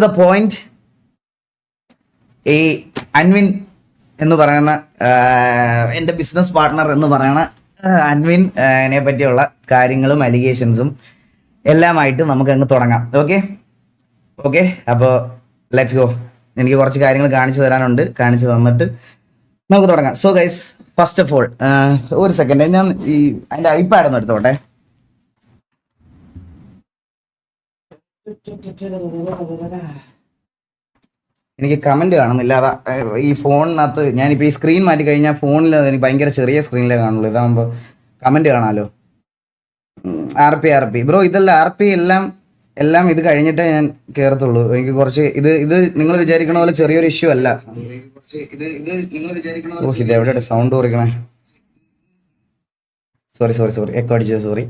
The point. ഈ അൻവിൻ എന്ന് പറയുന്ന എൻ്റെ ബിസിനസ് പാർട്ട്ണർ എന്ന് പറയുന്ന അൻവിനെ പറ്റിയുള്ള കാര്യങ്ങളും അലിഗേഷൻസും എല്ലാമായിട്ട് നമുക്ക് അങ്ങ് തുടങ്ങാം. ഓക്കെ അപ്പോൾ ലെറ്റ്സ് ഗോ. എനിക്ക് കുറച്ച് കാര്യങ്ങൾ കാണിച്ചു തരാനുണ്ട്, കാണിച്ചു തന്നിട്ട് നമുക്ക് തുടങ്ങാം. So guys, first of all ഒരു സെക്കൻഡ്, ഞാൻ ഈ അതിൻ്റെ ഐപാഡ് ഒന്ന് എടുത്തോട്ടെ. എനിക്ക് കമന്റ് കാണുന്നില്ല, അതാ ഈ ഫോണിനകത്ത് ഞാനിപ്പോൾ ഈ സ്ക്രീൻ മാറ്റി കഴിഞ്ഞാൽ ഫോണിൽ എനിക്ക് ഭയങ്കര ചെറിയ സ്ക്രീനിലേ കാണുള്ളൂ. ഇതാകുമ്പോൾ കമന്റ് കാണാമല്ലോ. RP ബ്രോ, ഇതെല്ലാം RP എല്ലാം ഇത് കഴിഞ്ഞിട്ടേ ഞാൻ കയറത്തുള്ളൂ. എനിക്ക് കുറച്ച് ഇത് നിങ്ങൾ വിചാരിക്കണ പോലെ ചെറിയൊരു ഇഷ്യൂ അല്ല. ഇത് എവിടെ സൗണ്ട് കുറയ്ക്കണേ? സോറി എക്കോ അടിച്ചത്, സോറി.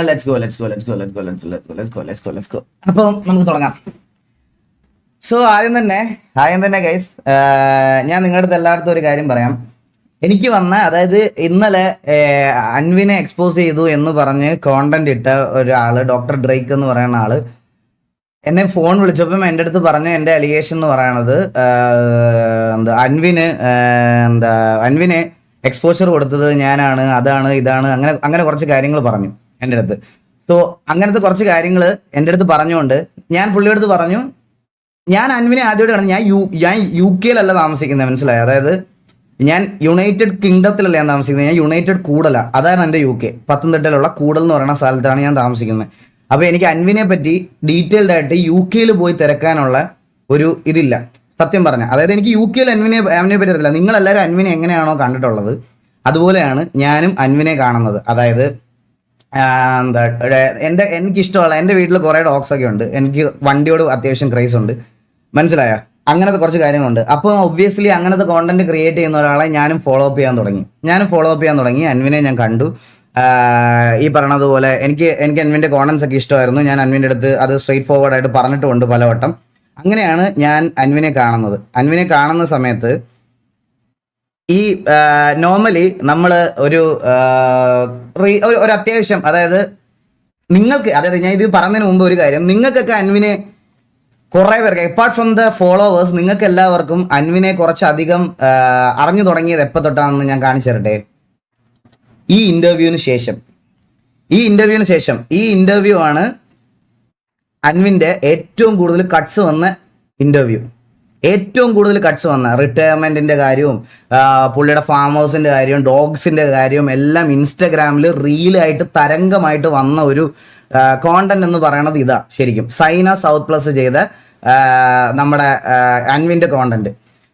Let's go. അപ്പം നമുക്ക് തുടങ്ങാം. സോ ആദ്യം തന്നെ ഗൈസ്, ഞാൻ നിങ്ങളുടെ അടുത്ത് എല്ലായിടത്തും ഒരു കാര്യം പറയാം. എനിക്ക് വന്ന, അതായത് ഇന്നലെ അൻവിനെ എക്സ്പോസ് ചെയ്തു എന്ന് പറഞ്ഞ് കോണ്ടന്റ് ഇട്ട ഒരാള്, ഡോക്ടർ ഡ്രേക്ക് എന്ന് പറയുന്ന ആള് എന്നെ ഫോൺ വിളിച്ചപ്പം എൻ്റെ അടുത്ത് പറഞ്ഞ എൻ്റെ അലിഗേഷൻ എന്ന് പറയണത് അൻവിനെ എക്സ്പോഷർ കൊടുത്തത് ഞാനാണ്, അതാണ് ഇതാണ്, അങ്ങനെ കുറച്ച് കാര്യങ്ങൾ പറഞ്ഞു എൻ്റെ അടുത്ത്. സോ അങ്ങനത്തെ കുറച്ച് കാര്യങ്ങൾ എൻ്റെ അടുത്ത് പറഞ്ഞുകൊണ്ട് ഞാൻ പുള്ളിയുടെ അടുത്ത് പറഞ്ഞു, ഞാൻ അൻവിനെ ആദ്യമായിട്ട് കാണുന്നത്, ഞാൻ UK താമസിക്കുന്നത്, മനസ്സിലായി? അതായത് ഞാൻ യുണൈറ്റഡ് കിങ്ഡത്തിലല്ല ഞാൻ താമസിക്കുന്നത്, ഞാൻ യുണൈറ്റഡ് കൂടല, അതാണ് എൻ്റെ UK. പത്തനംതിട്ടയിലുള്ള കൂടൽ എന്ന് പറയുന്ന സ്ഥലത്താണ് ഞാൻ താമസിക്കുന്നത്. അപ്പോൾ എനിക്ക് അൻവിനെ പറ്റി ഡീറ്റെയിൽഡ് ആയിട്ട് UK പോയി തിരക്കാനുള്ള ഒരു ഇതില്ല, സത്യം പറഞ്ഞ. അതായത് എനിക്ക് UK അൻവിനെ പറ്റി അറിയില്ല. നിങ്ങളെല്ലാവരും അൻവിനെ എങ്ങനെയാണോ കണ്ടിട്ടുള്ളത് അതുപോലെയാണ് ഞാനും അൻവിനെ കാണുന്നത്. അതായത് എനിക്കിഷ്ടമുള്ള, എൻ്റെ വീട്ടിൽ കുറേ ഡോഗ്സ് ഒക്കെ ഉണ്ട്, എനിക്ക് വണ്ടിയോട് അത്യാവശ്യം ക്രേസ് ഉണ്ട്, മനസ്സിലായോ? അങ്ങനത്തെ കുറച്ച് കാര്യങ്ങളുണ്ട്. അപ്പോൾ ഒബ്വിയസ്ലി അങ്ങനത്തെ കോണ്ടന്റ് ക്രിയേറ്റ് ചെയ്യുന്ന ഒരാളെ ഞാനും ഫോളോ അപ്പ് ചെയ്യാൻ തുടങ്ങി. അൻവിനെ ഞാൻ കണ്ടു. ഈ പറഞ്ഞതുപോലെ എനിക്ക് അൻവിൻ്റെ കോണ്ടന്റ്സ് ഒക്കെ ഇഷ്ടമായിരുന്നു. ഞാൻ അൻവിൻ്റെ അടുത്ത് അത് സ്ട്രെയിറ്റ് ഫോർവേഡ് ആയിട്ട് പറഞ്ഞിട്ടുമുണ്ട് പലവട്ടം. അങ്ങനെയാണ് ഞാൻ അൻവിനെ കാണുന്നത്. അൻവിനെ കാണുന്ന സമയത്ത് ഈ നോർമലി നമ്മൾ ഒരു അത്യാവശ്യം, അതായത് നിങ്ങൾക്ക്, അതായത് ഞാൻ ഇത് പറഞ്ഞതിന് മുമ്പ് ഒരു കാര്യം, നിങ്ങൾക്കൊക്കെ അൻവിനെ കുറേ പേർക്ക്, അപ്പാർട്ട് ഫ്രം ദ ഫോളോവേഴ്സ്, നിങ്ങൾക്ക് എല്ലാവർക്കും അൻവിനെ കുറച്ചധികം അറിഞ്ഞു തുടങ്ങിയത് എപ്പോൾ തൊട്ടാണെന്ന് ഞാൻ കാണിച്ചു തരട്ടെ. ഈ ഇന്റർവ്യൂവിന് ശേഷം ഈ ഇന്റർവ്യൂ ആണ് അൻവിൻ്റെ ഏറ്റവും കൂടുതൽ കട്ട്സ് വന്ന ഇന്റർവ്യൂ. റിട്ടയർമെന്റിന്റെ കാര്യവും പുള്ളിയുടെ ഫാം ഹൗസിന്റെ കാര്യവും ഡോഗ്സിന്റെ കാര്യവും എല്ലാം ഇൻസ്റ്റഗ്രാമിൽ റീലായിട്ട് തരംഗമായിട്ട് വന്ന ഒരു കോണ്ടന്റ് എന്ന് പറയണത് ഇതാ. ശരിക്കും സൈന സൗത്ത് പ്ലസ് ചെയ്ത നമ്മുടെ അൻവിൻ്റെ കോണ്ടന്റ്.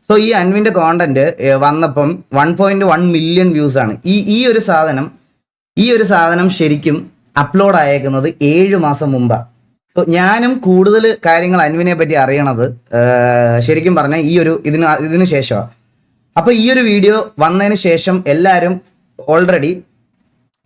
സോ ഈ അൻവിൻ്റെ കോണ്ടന്റ് വന്നപ്പം 1.1 മില്യൺ വ്യൂസ് ആണ്. ഈ ഒരു സാധനം ശരിക്കും അപ്ലോഡ് ആയേക്കുന്നത് 7 മാസം മുമ്പാണ്. സോ ഞാനും കൂടുതൽ കാര്യങ്ങൾ അൻവിനെ പറ്റി അറിയണത് ശരിക്കും പറഞ്ഞാൽ ഇതിന് ശേഷമാണ്. അപ്പോൾ ഈ ഒരു വീഡിയോ വന്നതിന് ശേഷം എല്ലാവരും ഓൾറെഡി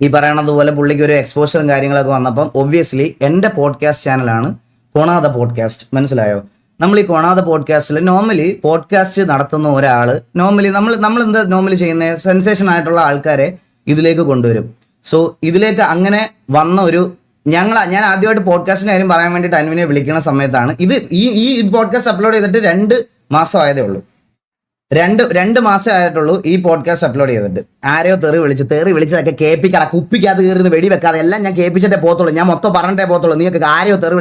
ഈ പറയണത് പോലെ പുള്ളിക്ക് ഒരു എക്സ്പോഷറും കാര്യങ്ങളൊക്കെ വന്നപ്പം ഒബ്വിയസ്ലി എൻ്റെ പോഡ്കാസ്റ്റ് ചാനലാണ് കൊണാത പോഡ്കാസ്റ്റ്, മനസ്സിലായോ? നമ്മൾ ഈ കൊണാത പോഡ്കാസ്റ്റിൽ നോർമലി പോഡ്കാസ്റ്റ് നടത്തുന്ന ഒരാൾ നമ്മൾ എന്താ നോർമലി ചെയ്യുന്നത്, സെൻസേഷൻ ആയിട്ടുള്ള ആൾക്കാരെ ഇതിലേക്ക് കൊണ്ടുവരും. സോ ഇതിലേക്ക് അങ്ങനെ വന്ന ഞാൻ ആദ്യമായിട്ട് പോഡ്കാസ്റ്റിൻ്റെ കാര്യം പറയാൻ വേണ്ടിയിട്ട് അൻവിനെ വിളിക്കുന്ന സമയത്താണ് ഈ പോഡ്കാസ്റ്റ് അപ്ലോഡ് ചെയ്തിട്ട് 2 മാസം ആയതേ ഉള്ളൂ. 2 മാസം ആയിട്ടുള്ളൂ ഈ പോഡ്കാസ്റ്റ് അപ്ലോഡ് ചെയ്തിട്ട്. ആരെയോ തെറി വിളിച്ചതൊക്കെ കേൾപ്പിക്കാതെ, കുപ്പിക്കകത്ത് കയറുന്ന വെടി വെക്കാതെ എല്ലാം ഞാൻ കേൾപ്പിച്ചിട്ടേ പോകത്തുള്ളൂ, ഞാൻ മൊത്തം പറഞ്ഞിട്ടേ പോകത്തുള്ളൂ. നിങ്ങൾക്ക് ആരെയോ തെറി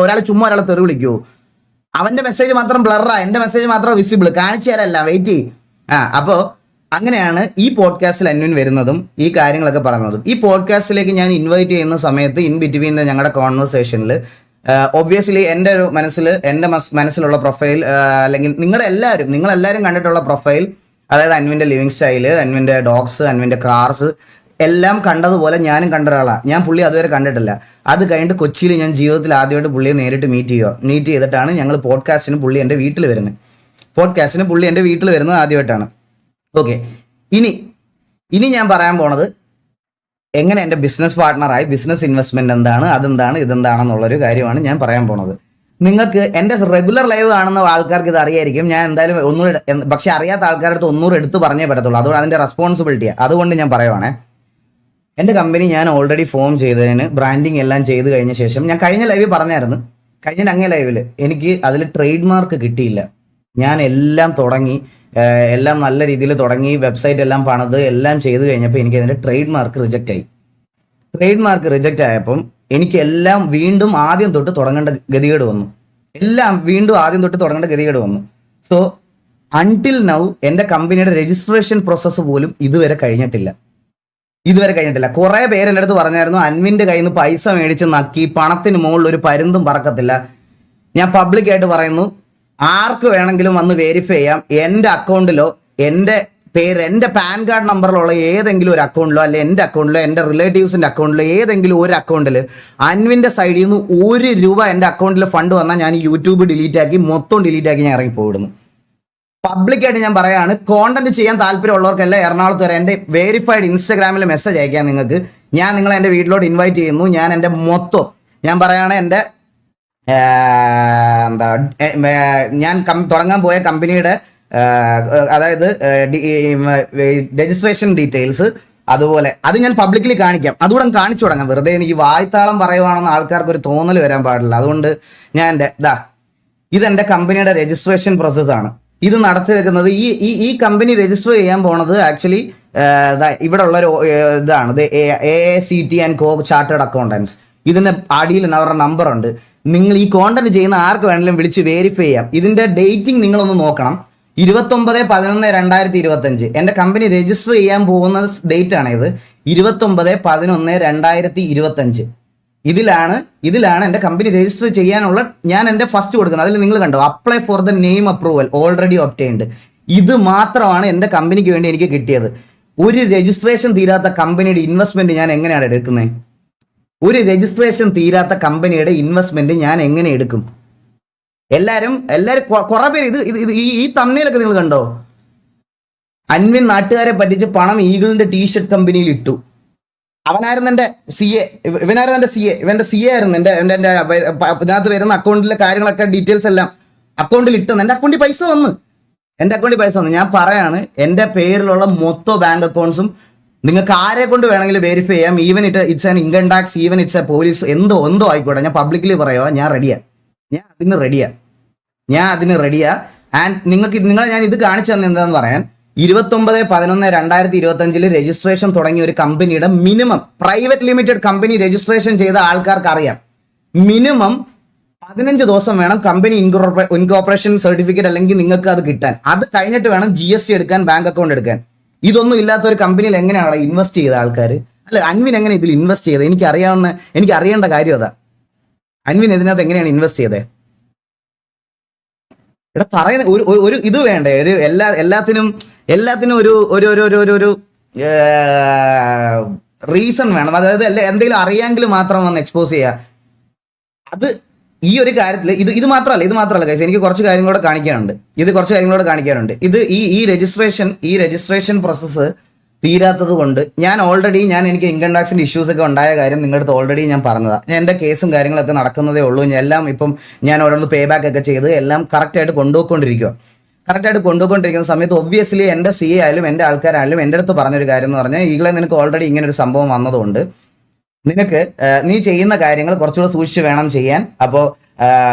ഒരാൾ ചുമ്മാ ഒരാളെ തെറി വിളിക്കുമോ? അവൻ്റെ മെസ്സേജ് മാത്രം ബ്ലറാ, എൻ്റെ മെസ്സേജ് മാത്രം വിസിബിൾ, കാണിച്ചു തരല്ല, വെയിറ്റ് ചെയ്യും. അപ്പോൾ അങ്ങനെയാണ് ഈ പോഡ്കാസ്റ്റിൽ അൻവിൻ വരുന്നതും ഈ കാര്യങ്ങളൊക്കെ പറയുന്നതും. ഈ പോഡ്കാസ്റ്റിലേക്ക് ഞാൻ ഇൻവൈറ്റ് ചെയ്യുന്ന സമയത്ത് ഇൻ ബിറ്റ്വീൻ ഞങ്ങളുടെ കോൺവെർസേഷനിൽ ഒബ്വിയസ്ലി എൻ്റെ മനസ്സിലുള്ള പ്രൊഫൈൽ, അല്ലെങ്കിൽ നിങ്ങളെല്ലാവരും കണ്ടിട്ടുള്ള പ്രൊഫൈൽ, അതായത് അൻവിൻ്റെ ലിവിങ് സ്റ്റൈല്, അൻവിൻ്റെ ഡോഗ്സ്, അൻവിൻ്റെ കാർസ് എല്ലാം കണ്ടതുപോലെ ഞാനും കണ്ട ഒരാളാണ്. ഞാൻ പുള്ളി അതുവരെ കണ്ടിട്ടില്ല. അത് കഴിഞ്ഞിട്ട് കൊച്ചിയിൽ ഞാൻ ജീവിതത്തിൽ ആദ്യമായിട്ട് പുള്ളിയെ നേരിട്ട് മീറ്റ് ചെയ്തിട്ടാണ് ഞങ്ങൾ പോഡ്കാസ്റ്റിന് പുള്ളി എൻ്റെ വീട്ടിൽ വരുന്നത് ആദ്യമായിട്ടാണ്. ഓക്കെ, ഇനി ഞാൻ പറയാൻ പോണത് എങ്ങനെ എൻ്റെ ബിസിനസ് പാർട്ട്ണറായി, ബിസിനസ് ഇൻവെസ്റ്റ്മെന്റ് എന്താണ്, ഇതെന്താണെന്നുള്ളൊരു കാര്യമാണ് ഞാൻ പറയാൻ പോണത്. നിങ്ങൾക്ക് എൻ്റെ റെഗുലർ ലൈവ് കാണുന്ന ആൾക്കാർക്ക് ഇത് അറിയായിരിക്കും. ഞാൻ എന്തായാലും ഒന്നുകൂടെ, പക്ഷെ അറിയാത്ത ആൾക്കാരുടെ അടുത്ത് ഒന്നുകൂടെ എടുത്ത് പറഞ്ഞേ പറ്റത്തുള്ളൂ. അതുകൊണ്ട് അതിൻ്റെ റെസ്പോൺസിബിലിറ്റിയാണ്. അതുകൊണ്ട് ഞാൻ പറയുവാണേ, എൻ്റെ കമ്പനി ഞാൻ ഓൾറെഡി ഫോം ചെയ്തതിന് ബ്രാൻഡിങ് എല്ലാം ചെയ്ത് കഴിഞ്ഞ ശേഷം, ഞാൻ കഴിഞ്ഞ ലൈവിൽ പറഞ്ഞായിരുന്നു, കഴിഞ്ഞ അങ്ങേ ലൈവില് എനിക്ക് അതിൽ ട്രേഡ് മാർക്ക് കിട്ടിയില്ല. ഞാൻ എല്ലാം തുടങ്ങി, എല്ലാം നല്ല രീതിയിൽ തുടങ്ങി, വെബ്സൈറ്റ് എല്ലാം പണിത് എല്ലാം ചെയ്ത് കഴിഞ്ഞപ്പോൾ എനിക്ക് അതിൻ്റെ ട്രേഡ് മാർക്ക് റിജക്റ്റ് ആയി. ട്രേഡ് മാർക്ക് റിജക്റ്റ് ആയപ്പം എനിക്ക് എല്ലാം വീണ്ടും ആദ്യം തൊട്ട് തുടങ്ങേണ്ട ഗതികേട് വന്നു. സോ അൺടിൽ നൗ എൻ്റെ കമ്പനിയുടെ രജിസ്ട്രേഷൻ പ്രോസസ്സ് പോലും ഇതുവരെ കഴിഞ്ഞിട്ടില്ല. കുറെ പേര് എൻ്റെ അടുത്ത് പറഞ്ഞായിരുന്നു, അൻവിൻ്റെ കയ്യിൽ നിന്ന് പൈസ മേടിച്ച് നക്കി പണത്തിന് മുകളിൽ ഒരു പരുന്തും പറക്കത്തില്ല. ഞാൻ പബ്ലിക്കായിട്ട് പറയുന്നു, ആർക്ക് വേണമെങ്കിലും വന്ന് വെരിഫൈ ചെയ്യാം. എൻ്റെ അക്കൗണ്ടിലോ എൻ്റെ പേര്, എൻ്റെ പാൻ കാർഡ് നമ്പറിലുള്ള ഏതെങ്കിലും ഒരു അക്കൗണ്ടിലോ, അല്ലെ എൻ്റെ അക്കൗണ്ടിലോ, എൻ്റെ റിലേറ്റീവ്സിൻ്റെ അക്കൗണ്ടിലോ, ഏതെങ്കിലും ഒരു അക്കൗണ്ടിൽ അൻവിൻ്റെ സൈഡിൽ നിന്ന് ₹1 എൻ്റെ അക്കൗണ്ടിൽ ഫണ്ട് വന്നാൽ ഞാൻ യൂട്യൂബ് മൊത്തം ഡിലീറ്റ് ആക്കി ഞാൻ ഇറങ്ങിപ്പോയിടുന്നു. പബ്ലിക്കായിട്ട് ഞാൻ പറയാണ്, കോണ്ടന്റ് ചെയ്യാൻ താല്പര്യമുള്ളവർക്കെല്ലാം എറണാകുളത്ത് വരെ എൻ്റെ വെരിഫൈഡ് ഇൻസ്റ്റാഗ്രാമിൽ മെസ്സേജ് അയക്കാം നിങ്ങൾക്ക്. ഞാൻ നിങ്ങളെ എൻ്റെ വീട്ടിലോട്ട് ഇൻവൈറ്റ് ചെയ്യുന്നു. ഞാൻ എൻ്റെ മൊത്തം ഞാൻ പറയുകയാണ്, എൻ്റെ ഞാൻ തുടങ്ങാൻ പോയ കമ്പനിയുടെ അതായത് രജിസ്ട്രേഷൻ ഡീറ്റെയിൽസ്, അതുപോലെ അത് ഞാൻ പബ്ലിക്കലി കാണിക്കാം. അതുകൂടെ കാണിച്ചു തുടങ്ങാം. വെറുതെ എനിക്ക് വായ്ത്താളം പറയുവാണെന്ന് ആൾക്കാർക്ക് ഒരു തോന്നൽ വരാൻ പാടില്ല. അതുകൊണ്ട് ഞാൻ ഇതെൻ്റെ കമ്പനിയുടെ രജിസ്ട്രേഷൻ പ്രോസസ്സാണ്. ഇത് നടത്തി വെക്കുന്നത് ഈ കമ്പനി രജിസ്റ്റർ ചെയ്യാൻ പോണത് ആക്ച്വലി ഇവിടെ ഉള്ളൊരു ഇതാണ്, AACT & Co ചാർട്ടേഡ് അക്കൗണ്ടൻസ്. ഇതിൻ്റെ അടിയിൽ അവരുടെ നമ്പർ ഉണ്ട്. നിങ്ങൾ ഈ കോണ്ടന്റ് ചെയ്യുന്ന ആർക്ക് വേണമെങ്കിലും വിളിച്ച് വെരിഫൈ ചെയ്യാം. ഇതിൻ്റെ ഡേറ്റിംഗ് നിങ്ങളൊന്ന് നോക്കണം. 29/11/2025 എൻ്റെ കമ്പനി രജിസ്റ്റർ ചെയ്യാൻ പോകുന്ന ഡേറ്റ് ആണ് ഇത്. 29/11/2025 ഇതിലാണ് എൻ്റെ കമ്പനി രജിസ്റ്റർ ചെയ്യാനുള്ള ഞാൻ എൻ്റെ ഫസ്റ്റ് കൊടുക്കുന്നത്. അതിൽ നിങ്ങൾ കണ്ടോ, apply for the name approval already obtained. ഇത് മാത്രമാണ് എൻ്റെ കമ്പനിക്ക് വേണ്ടി എനിക്ക് കിട്ടിയത്. ഒരു രജിസ്ട്രേഷൻ തീരാത്ത കമ്പനിയുടെ ഇൻവെസ്റ്റ്മെന്റ് ഞാൻ എങ്ങനെയാണ് എടുക്കുന്നത്? ഞാൻ എങ്ങനെ എടുക്കും? എല്ലാരും കുറെ പേര് ഇത് ഈ തമ്മിലൊക്കെ നിങ്ങൾ കണ്ടോ, അൻവിൻ നാട്ടുകാരെ പറ്റിച്ച് പണം ഈഗിളിന്റെ ടീഷർട്ട് കമ്പനിയിൽ ഇട്ടു. അവനായിരുന്നു എൻ്റെ CA, ഇവന്റെ CA ആയിരുന്നു. എൻ്റെ ഇതിനകത്ത് വരുന്ന അക്കൗണ്ടിലെ കാര്യങ്ങളൊക്കെ ഡീറ്റെയിൽസ് എല്ലാം അക്കൗണ്ടിൽ ഇട്ടെന്ന്. എൻ്റെ അക്കൗണ്ടിൽ പൈസ വന്നു. ഞാൻ പറയാണ്, എൻ്റെ പേരിലുള്ള മൊത്തം ബാങ്ക് അക്കൗണ്ട്സും നിങ്ങൾക്ക് ആരെ കൊണ്ട് വേണമെങ്കിലും വെരിഫൈ ചെയ്യാം. Even it's an income tax, even it's A police, എന്തോ ആയിക്കോട്ടെ. ഞാൻ പബ്ലിക്കലി പറയുക, ഞാൻ അതിന് റെഡിയാ. ആൻഡ് നിങ്ങളെ ഞാൻ ഇത് കാണിച്ചു തന്നെ എന്താണെന്ന് പറയാൻ, 29/11/2025 രജിസ്ട്രേഷൻ തുടങ്ങിയ ഒരു കമ്പനിയുടെ minimum private limited company registration ചെയ്ത ആൾക്കാർക്ക് അറിയാം, മിനിമം 15 ദിവസം വേണം കമ്പനി ഇൻകോർപ്പറേഷൻ സർട്ടിഫിക്കറ്റ് അല്ലെങ്കിൽ നിങ്ങൾക്ക് അത് കിട്ടാൻ. അത് കഴിഞ്ഞിട്ട് വേണം GST എടുക്കാൻ, ബാങ്ക് അക്കൗണ്ട് എടുക്കാൻ. ഇതൊന്നും ഇല്ലാത്ത ഒരു കമ്പനിയിൽ എങ്ങനെയാണ് ഇൻവെസ്റ്റ് ചെയ്ത ആൾക്കാർ? അല്ല, അൻവിൻ എങ്ങനെ ഇതിൽ ഇൻവെസ്റ്റ് ചെയ്തത്? എനിക്ക് അറിയേണ്ട കാര്യം അതാ. അൻവിൻ ഇതിനകത്ത് എങ്ങനെയാണ് ഇൻവെസ്റ്റ് ചെയ്തത്? ഇവിടെ പറയുന്ന ഒരു ഇത് വേണ്ടേ? ഒരു എല്ലാത്തിനും ഒരു റീസൺ വേണം. അതായത് എന്തെങ്കിലും അറിയാമെങ്കിൽ മാത്രം വന്ന് എക്സ്പോസ് ചെയ്യുക. അത് ഈ ഒരു കാര്യത്തിൽ ഇത് മാത്രമല്ല ഗൈസ്, എനിക്ക് കുറച്ച് കാര്യങ്ങളോട് കാണിക്കാനുണ്ട്. ഇത് ഈ രജിസ്ട്രേഷൻ പ്രോസസ്സ് തീരാത്തത് കൊണ്ട് എനിക്ക് ഇൻകം ടാക്സിന്റെ ഇഷ്യൂസ് ഒക്കെ ഉണ്ടായ കാര്യം നിങ്ങളുടെ അടുത്ത് ഓൾറെഡി ഞാൻ പറഞ്ഞതാണ്. ഞാൻ എൻ്റെ കേസും കാര്യങ്ങളൊക്കെ നടക്കുന്നതേ ഉള്ളൂ. എല്ലാം ഇപ്പം ഞാൻ ഓരോന്ന് പേ ബാക്ക് ഒക്കെ ചെയ്ത് എല്ലാം കറക്റ്റായിട്ട് കൊണ്ടുപോയിക്കൊണ്ടിരിക്കുന്ന സമയത്ത് ഒബ്വിയസ്ലി എൻ്റെ CA ആയാലും എൻ്റെ ആൾക്കാരായാലും എൻ്റെ അടുത്ത് പറഞ്ഞൊരു കാര്യം എന്ന് പറഞ്ഞാൽ, ഈകളെ നിനക്ക് ഓൾറെഡി ഇങ്ങനെ ഒരു സംഭവം വന്നതുകൊണ്ട് നിനക്ക് നീ ചെയ്യുന്ന കാര്യങ്ങൾ കുറച്ചുകൂടെ സൂക്ഷിച്ച് വേണം ചെയ്യാൻ. അപ്പോൾ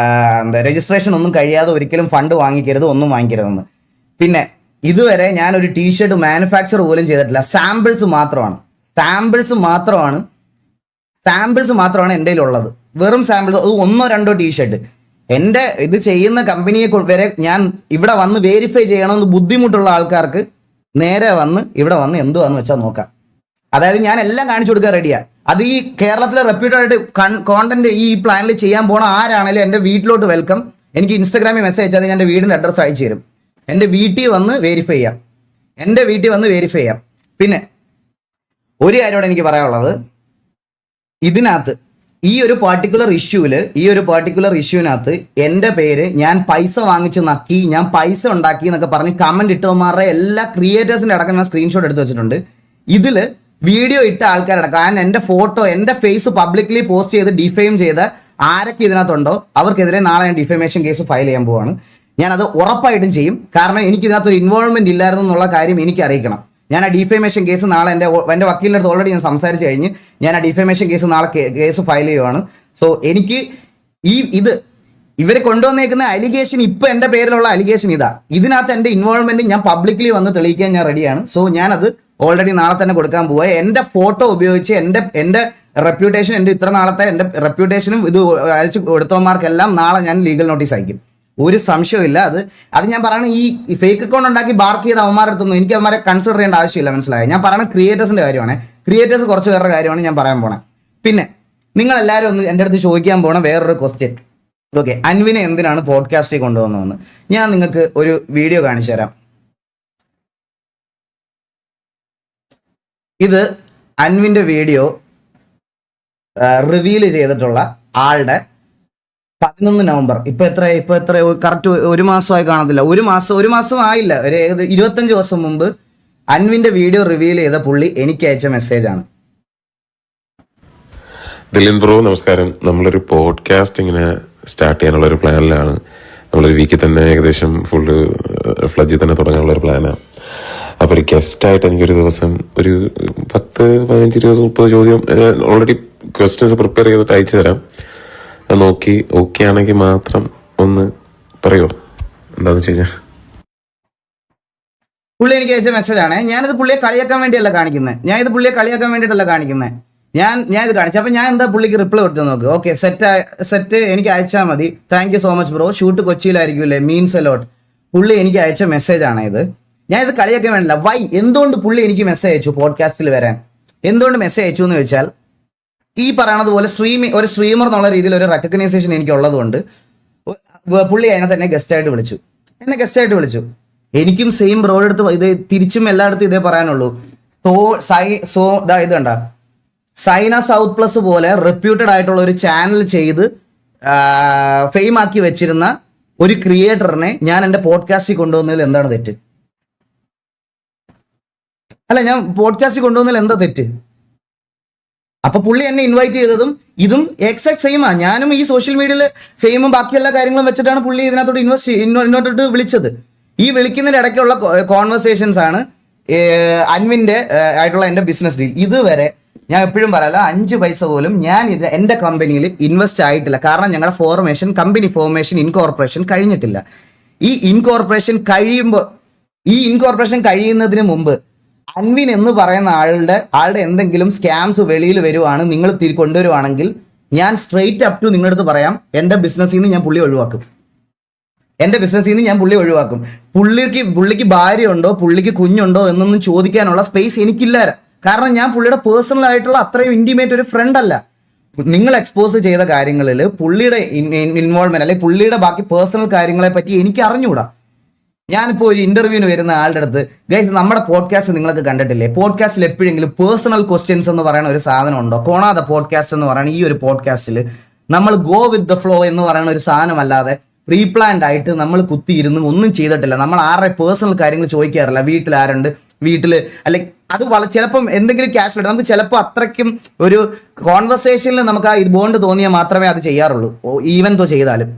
രജിസ്ട്രേഷൻ ഒന്നും കഴിയാതെ ഒരിക്കലും ഫണ്ട് വാങ്ങിക്കരുത്, ഒന്നും വാങ്ങിക്കരുതെന്ന്. പിന്നെ ഇതുവരെ ഞാനൊരു ടീഷർട്ട് മാനുഫാക്ചർ പോലും ചെയ്തിട്ടില്ല. സാമ്പിൾസ് മാത്രമാണ് എൻ്റെ കയ്യിലുള്ളത്. വെറും സാമ്പിൾസ്, അത് 1-2 ടീഷർട്ട്. എൻ്റെ ഇത് ചെയ്യുന്ന കമ്പനിയെ വരെ ഞാൻ ഇവിടെ വന്ന് വെരിഫൈ ചെയ്യണമെന്ന് ബുദ്ധിമുട്ടുള്ള ആൾക്കാർക്ക് നേരെ ഇവിടെ വന്ന് എന്തുവാന്ന് വെച്ചാൽ നോക്കാം. അതായത് ഞാൻ എല്ലാം കാണിച്ചു കൊടുക്കാൻ റെഡിയാണ്. അത് ഈ കേരളത്തിലെ റെപ്യൂട്ടഡ് കോണ്ടന്റ് ഈ പ്ലാനിൽ ചെയ്യാൻ പോണ ആരാണെങ്കിലും എൻ്റെ വീട്ടിലോട്ട് വെൽക്കം. എനിക്ക് ഇൻസ്റ്റാഗ്രാമിൽ മെസ്സേജ് അയച്ചാൽ ഞാൻ എൻ്റെ വീടിൻ്റെ അഡ്രസ്സ് അയച്ചു തരും. എൻ്റെ വീട്ടിൽ വന്ന് വെരിഫൈ ചെയ്യാം. പിന്നെ ഒരു കാര്യമാണ് എനിക്ക് പറയാനുള്ളത്, ഇതിനകത്ത് ഈ ഒരു പർട്ടിക്കുലർ ഇഷ്യൂവിനകത്ത് എൻ്റെ പേര് ഞാൻ പൈസ വാങ്ങിച്ച് നക്കി, ഞാൻ പൈസ ഉണ്ടാക്കി എന്നൊക്കെ പറഞ്ഞ് കമന്റ് ഇട്ടവന്മാരുടെ എല്ലാ ക്രിയേറ്റേഴ്സിൻ്റെ അടക്കം ഞാൻ സ്ക്രീൻഷോട്ട് എടുത്ത് വെച്ചിട്ടുണ്ട്. ഇതിൽ വീഡിയോ ഇട്ട ആൾക്കാരടക്കം എൻ്റെ ഫോട്ടോ, എൻ്റെ ഫേസ് പബ്ലിക്കലി പോസ്റ്റ് ചെയ്ത് ഡിഫെയിം ചെയ്ത ആരൊക്കെ ഇതിനകത്തുണ്ടോ അവർക്കെതിരെ നാളെ ഞാൻ ഡിഫമേഷൻ കേസ് ഫയൽ ചെയ്യാൻ പോവാണ്. ഞാനത് ഉറപ്പായിട്ടും ചെയ്യും. കാരണം എനിക്ക് ഇതിനകത്തൊരു ഇൻവോൾവ്മെന്റ് ഇല്ലായിരുന്നു എന്നുള്ള കാര്യം എനിക്ക് അറിയിക്കണം. ഞാൻ ആ ഡിഫമേഷൻ കേസ് നാളെ എൻ്റെ വക്കീലിൻ്റെ അടുത്ത് ഓൾറെഡി ഞാൻ സംസാരിച്ച് കഴിഞ്ഞ് ഞാൻ ആ ഡിഫമേഷൻ കേസ് നാളെ കേസ് ഫയൽ ചെയ്യുവാണ്. സോ എനിക്ക് ഇവർ കൊണ്ടുവന്നേക്കുന്ന അലിഗേഷൻ, ഇപ്പൊ എന്റെ പേരിലുള്ള അലിഗേഷൻ ഇതാ. ഇതിനകത്ത് എന്റെ ഇൻവോൾവ്മെന്റ് ഞാൻ പബ്ലിക്കലി വന്ന് തെളിയിക്കാൻ ഞാൻ റെഡിയാണ്. സോ ഞാനത് ഓൾറെഡി നാളെ തന്നെ കൊടുക്കാൻ പോവുക. എന്റെ ഫോട്ടോ ഉപയോഗിച്ച് എന്റെ റെപ്യൂട്ടേഷൻ, എന്റെ ഇത്ര നാളത്തെ എന്റെ റെപ്യൂട്ടേഷനും ഇത് അയച്ചു കൊടുത്തവന്മാർക്കെല്ലാം നാളെ ഞാൻ ലീഗൽ നോട്ടീസ് അയക്കും. ഒരു സംശയമില്ല. അത് ഞാൻ പറയണ ഈ ഫേക്ക് അക്കൗണ്ട് ഉണ്ടാക്കി ബാർക്ക് ചെയ്ത അവന്മാരെടുത്തൊന്നും എനിക്ക് അവന്മാരെ കൺസിഡർ ചെയ്യേണ്ട ആവശ്യമില്ല, മനസ്സിലായോ? ഞാൻ പറയണ ക്രിയേറ്റേഴ്സിന്റെ കാര്യമാണ്. ക്രിയേറ്റേഴ്സ് കുറച്ച് പേരുടെ കാര്യമാണ് ഞാൻ പറയാൻ പോണേ. പിന്നെ നിങ്ങൾ എല്ലാവരും ഒന്ന് എൻ്റെ അടുത്ത് ചോദിക്കാൻ പോണ വേറൊരു ക്വസ്റ്റ്യൻ, ഓക്കെ, അൻവിനെ എന്തിനാണ് പോഡ്കാസ്റ്റിൽ കൊണ്ടുവന്നതെന്ന്. ഞാൻ നിങ്ങൾക്ക് ഒരു വീഡിയോ കാണിച്ചു തരാം. ഇത് അൻവിന്റെ വീഡിയോ റിവീൽ ചെയ്തിട്ടുള്ള ആളുടെ 11 നവംബർ. ഇപ്പൊ എത്ര കറക്റ്റ് ഒരു മാസമായി കാണത്തില്ല, ഒരു മാസം ആയില്ല, ഒരു 25 ദിവസം മുമ്പ് അൻവിന്റെ വീഡിയോ റിവീൽ ചെയ്ത പുള്ളി എനിക്ക് അയച്ച മെസ്സേജാണ്. ദിലിൻ ബ്രോ നമസ്കാരം. നമ്മളൊരു പോഡ്കാസ്റ്റ് ഇങ്ങനെ സ്റ്റാർട്ട് ചെയ്യാനുള്ള ഒരു പ്ലാനിലാണ്. നമ്മളൊരു വീക്കിൽ തന്നെ ഏകദേശം ഫുള്ള് ഫ്ലജിൽ തന്നെ തുടങ്ങാനുള്ള ഒരു പ്ലാനാണ്. അപ്പോൾ ഒരു ഗസ്റ്റായിട്ട് എനിക്കൊരു ദിവസം ഒരു 10, 15, 20, 30 ചോദ്യം ഓൾറെഡി ക്വസ്റ്റ്യൻസ് പ്രിപ്പയർ ചെയ്തിട്ട് അയച്ചു തരാം. അത് നോക്കി ഓക്കെ ആണെങ്കിൽ മാത്രം ഒന്ന് പറയുമോ? എന്താണെന്ന് വെച്ച് കഴിഞ്ഞാൽ പുള്ളി എനിക്ക് അയച്ച മെസ്സേജാണ്. ഞാനിത് പുള്ളിയെ കളിയാക്കാൻ വേണ്ടിയല്ല കാണിക്കുന്നത്, ഞാൻ ഇത് കാണിച്ചു. അപ്പൊ ഞാൻ എന്താ പുള്ളിക്ക് റിപ്ലൈ കൊടുത്തു നോക്ക്. ഓക്കെ, സെറ്റ് എനിക്ക് അയച്ചാൽ മതി. Thank you so much bro. Shoot കൊച്ചിയിലായിരിക്കുമല്ലേ, മീൻസ് എ ലോട്ട്. പുള്ളി എനിക്ക് അയച്ച മെസ്സേജ് ആണ് ഇത്. ഞാൻ ഇത് കളിയാക്കാൻ വേണ്ടില്ല. വൈ, എന്തുകൊണ്ട് പുള്ളി എനിക്ക് മെസ്സേജ് അയച്ചു പോഡ്കാസ്റ്റിൽ വരാൻ? എന്തുകൊണ്ട് മെസ്സേജ് അയച്ചു എന്ന് വെച്ചാൽ, ഈ പറയണത് പോലെ ഒരു സ്ട്രീമർ എന്നുള്ള രീതിയിൽ ഒരു റെക്കഗ്നൈസേഷൻ എനിക്ക് ഉള്ളതുകൊണ്ട് പുള്ളി അതിനകത്ത് എന്നെ ഗസ്റ്റായിട്ട് വിളിച്ചു. എനിക്കും സെയിം ബ്രോയുടെ അടുത്ത് ഇത് തിരിച്ചും എല്ലായിടത്തും ഇതേ പറയാനുള്ളൂ. ഇത് കണ്ട, സൈന സൗത്ത് പ്ലസ് പോലെ റെപ്യൂട്ടഡ് ആയിട്ടുള്ള ഒരു ചാനൽ ചെയ്ത് ഫെയിം ആക്കി വെച്ചിരുന്ന ഒരു ക്രിയേറ്ററിനെ ഞാൻ എൻ്റെ പോഡ്കാസ്റ്റിൽ കൊണ്ടുവന്നതിൽ എന്താണ് തെറ്റ്? ഞാൻ പോഡ്കാസ്റ്റിൽ കൊണ്ടുവന്നതിൽ എന്താ തെറ്റ്? അപ്പൊ പുള്ളി എന്നെ ഇൻവൈറ്റ് ചെയ്തതും ഇതും എക്സാക്ട് സെയിമാ. ഞാനും ഈ സോഷ്യൽ മീഡിയയിൽ ഫെയിമും ബാക്കി എല്ലാ കാര്യങ്ങളും വെച്ചിട്ടാണ് പുള്ളി ഇതിനകത്തോട്ട് ഇങ്ങോട്ടോട്ട് വിളിച്ചത്. ഈ വിളിക്കുന്നതിന്റെ ഇടയ്ക്കുള്ള കോൺവെർസേഷൻസ് ആണ് അൻവിന്റെ ആയിട്ടുള്ള എൻ്റെ ബിസിനസ് ഡീൽ. ഇതുവരെ ഞാൻ എപ്പോഴും പറയല, 5 പൈസ പോലും ഞാൻ ഇത് എൻ്റെ കമ്പനിയിൽ ഇൻവെസ്റ്റ് ആയിട്ടില്ല. കാരണം ഞങ്ങളുടെ കമ്പനി ഫോർമേഷൻ ഇൻകോർപ്പറേഷൻ കഴിഞ്ഞിട്ടില്ല. ഈ ഇൻകോർപ്പറേഷൻ കഴിയുന്നതിന് മുമ്പ് അൻവിൻ എന്ന് പറയുന്ന ആളുടെ എന്തെങ്കിലും സ്കാംസ് വെളിയിൽ വരുവാണ്, നിങ്ങൾ കൊണ്ടുവരുവാണെങ്കിൽ ഞാൻ സ്ട്രെയിറ്റ് അപ് ടു നിങ്ങളുടെ അടുത്ത് പറയാം, എൻ്റെ ബിസിനസ്സിൽ നിന്ന് ഞാൻ പുള്ളി ഒഴിവാക്കും. പുള്ളിക്ക് ഭാര്യ ഉണ്ടോ, പുള്ളിക്ക് കുഞ്ഞുണ്ടോ എന്നൊന്നും ചോദിക്കാനുള്ള സ്പേസ് എനിക്കില്ല. കാരണം ഞാൻ പുള്ളിയുടെ പേഴ്സണൽ ആയിട്ടുള്ള അത്രയും ഇന്റിമേറ്റ് ഒരു ഫ്രണ്ട് അല്ല. നിങ്ങൾ എക്സ്പോസ് ചെയ്ത കാര്യങ്ങളിൽ പുള്ളിയുടെ ഇൻവോൾവ്മെന്റ് അല്ലെങ്കിൽ പുള്ളിയുടെ ബാക്കി പേഴ്സണൽ കാര്യങ്ങളെ പറ്റി എനിക്ക് അറിഞ്ഞുകൂടാ. ഞാനിപ്പോൾ ഒരു ഇന്റർവ്യൂവിന് വരുന്ന ആളുടെ അടുത്ത്, ഗൈസ് നമ്മുടെ പോഡ്കാസ്റ്റ് നിങ്ങൾക്ക് കണ്ടിട്ടില്ലേ, പോഡ്കാസ്റ്റിൽ എപ്പോഴെങ്കിലും പേഴ്സണൽ ക്വസ്റ്റ്യൻസ് എന്ന് പറയുന്ന ഒരു സാധനം ഉണ്ടോ? കോണാത പോഡ്കാസ്റ്റ് എന്ന് പറയുന്ന ഈ ഒരു പോഡ്കാസ്റ്റിൽ നമ്മൾ ഗോ വിത്ത് ദ ഫ്ലോ എന്ന് പറയുന്ന ഒരു സാധനമല്ലാതെ പ്രീ പ്ലാൻഡ് ആയിട്ട് നമ്മൾ കുത്തിയിരുന്ന് ഒന്നും ചെയ്തിട്ടില്ല. നമ്മൾ ആരുടെ പേഴ്സണൽ കാര്യങ്ങൾ ചോദിക്കാറില്ല. വീട്ടിൽ ആരുണ്ട്, അല്ലെങ്കിൽ അത് ചിലപ്പം എന്തെങ്കിലും ക്യാഷ് ഇട്ട് നമുക്ക് ചിലപ്പോൾ അത്രയ്ക്കും ഒരു കോൺവെർസേഷനിൽ നമുക്ക് ആ ബോണ്ട് തോന്നിയാൽ മാത്രമേ അത് ചെയ്യാറുള്ളൂ, ഈവൻ തോ ചെയ്താലും.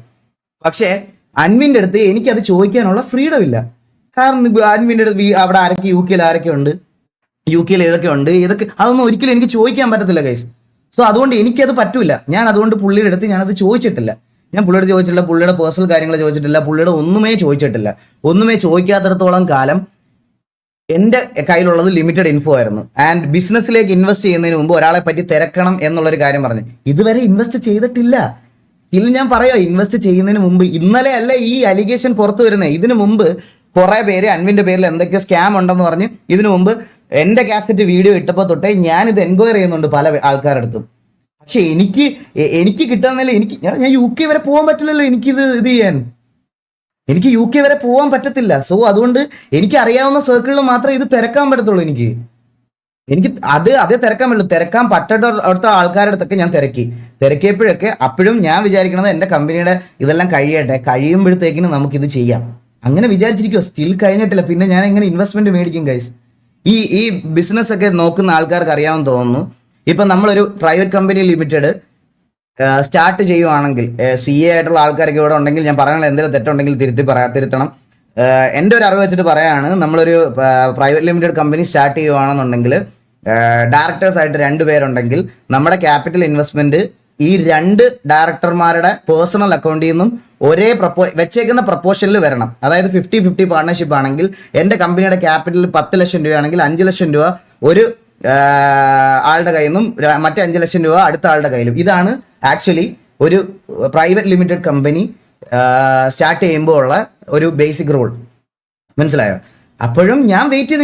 പക്ഷേ അൻവിൻ്റെ അടുത്ത് എനിക്കത് ചോദിക്കാനുള്ള ഫ്രീഡം ഇല്ല. കാരണം അൻവിൻ്റെ അടുത്ത് അവിടെ ആരൊക്കെ യു കെയിൽ ഏതൊക്കെ ഉണ്ട് ഇതൊക്കെ അതൊന്നും ഒരിക്കലും എനിക്ക് ചോദിക്കാൻ പറ്റത്തില്ല ഗൈസ്. സോ അതുകൊണ്ട് എനിക്കത് പറ്റൂല. ഞാൻ അതുകൊണ്ട് പുള്ളിയുടെ അടുത്ത് ഞാനത് ചോദിച്ചിട്ടില്ല. പുള്ളിയുടെ പേഴ്സണൽ കാര്യങ്ങൾ ചോദിച്ചിട്ടില്ല, പുള്ളിയുടെ ഒന്നുമേ ചോദിക്കാത്തിടത്തോളം കാലം എൻ്റെ കയ്യിലുള്ളത് ലിമിറ്റഡ് ഇൻഫോ ആയിരുന്നു. ആൻഡ് ബിസിനസ്സിലേക്ക് ഇൻവെസ്റ്റ് ചെയ്യുന്നതിന് മുമ്പ് ഒരാളെ പറ്റി തിരക്കണം എന്നുള്ളൊരു കാര്യം പറഞ്ഞു. ഇതുവരെ ഇൻവെസ്റ്റ് ചെയ്തിട്ടില്ല. ഞാൻ പറയാം, ഇൻവെസ്റ്റ് ചെയ്യുന്നതിന് മുമ്പ്, ഇന്നലെ അല്ല ഈ അലിഗേഷൻ പുറത്തു വരുന്നത്. ഇതിനു മുമ്പ് കുറെ പേര് അൻവിന്റെ പേരിൽ എന്തൊക്കെയോ സ്കാം ഉണ്ടെന്ന് പറഞ്ഞ് ഇതിനു മുമ്പ് എൻ്റെ കാസറ്റ് വീഡിയോ ഇട്ടപ്പോൾ തൊട്ടേ ഞാനിത് എൻക്വയറി ചെയ്യുന്നുണ്ട് പല ആൾക്കാരുടെ അടുത്തും. പക്ഷെ എനിക്ക് കിട്ടാന്നല്ല, ഞാൻ യു കെ വരെ പോകാൻ പറ്റില്ലല്ലോ. ഇത് ചെയ്യാൻ എനിക്ക് യു കെ വരെ പോകാൻ പറ്റത്തില്ല. സോ അതുകൊണ്ട് എനിക്ക് അറിയാവുന്ന സർക്കിളിൽ മാത്രമേ ഇത് തിരക്കാൻ പറ്റത്തുള്ളൂ. എനിക്ക് അതേ തിരക്കാൻ പറ്റുള്ളൂ. തിരക്കാൻ പറ്റാത്ത ആൾക്കാരുടെ അടുത്തൊക്കെ ഞാൻ തിരക്കിയപ്പോഴൊക്കെ അപ്പോഴും ഞാൻ വിചാരിക്കണത് എൻ്റെ കമ്പനിയുടെ ഇതെല്ലാം കഴിയുമ്പോഴത്തേക്കിനും നമുക്കിത് ചെയ്യാം അങ്ങനെ വിചാരിച്ചിരിക്കുമോ. സ്റ്റിൽ കഴിഞ്ഞിട്ടില്ല. പിന്നെ ഞാൻ എങ്ങനെ ഇൻവെസ്റ്റ്മെന്റ് മേടിക്കും ഗൈസ്? ഈ ബിസിനസ് ഒക്കെ നോക്കുന്ന ആൾക്കാർക്ക് അറിയാമെന്ന് തോന്നുന്നു. ഇപ്പം നമ്മളൊരു പ്രൈവറ്റ് കമ്പനി ലിമിറ്റഡ് സ്റ്റാർട്ട് ചെയ്യുവാണെങ്കിൽ, CA ആയിട്ടുള്ള ആൾക്കാരൊക്കെ ഇവിടെ ഉണ്ടെങ്കിൽ ഞാൻ പറയുന്നത് എന്തെങ്കിലും തെറ്റുണ്ടെങ്കിൽ തിരുത്തണം. എൻ്റെ ഒരു അറിവ് വെച്ചിട്ട് പറയാണ്, നമ്മളൊരു പ്രൈവറ്റ് ലിമിറ്റഡ് കമ്പനി സ്റ്റാർട്ട് ചെയ്യുവാണെന്നുണ്ടെങ്കിൽ ഡയറക്ടേഴ്സ് ആയിട്ട് 2 പേരുണ്ടെങ്കിൽ നമ്മുടെ ക്യാപിറ്റൽ ഇൻവെസ്റ്റ്മെന്റ് ഈ 2 ഡയറക്ടർമാരുടെ പേഴ്സണൽ അക്കൗണ്ടിൽ നിന്നും ഒരേ വെച്ചേക്കുന്ന പ്രപ്പോഷനിൽ വരണം. അതായത് 50-50 പാർട്ണർഷിപ്പ് ആണെങ്കിൽ എൻ്റെ കമ്പനിയുടെ ക്യാപിറ്റൽ 10 ലക്ഷം രൂപയാണെങ്കിൽ 5 ലക്ഷം രൂപ ഒരു ആളുടെ കയ്യിൽ നിന്നും മറ്റേ 5 ലക്ഷം രൂപ അടുത്ത ആളുടെ കയ്യിലും. ഇതാണ് ആക്ച്വലി ഒരു പ്രൈവറ്റ് ലിമിറ്റഡ് കമ്പനി സ്റ്റാർട്ട് ചെയ്യുമ്പോൾ ഉള്ള ഒരു ബേസിക് റൂൾ. മനസ്സിലായോ? അപ്പോഴും ഞാൻ വെയിറ്റ്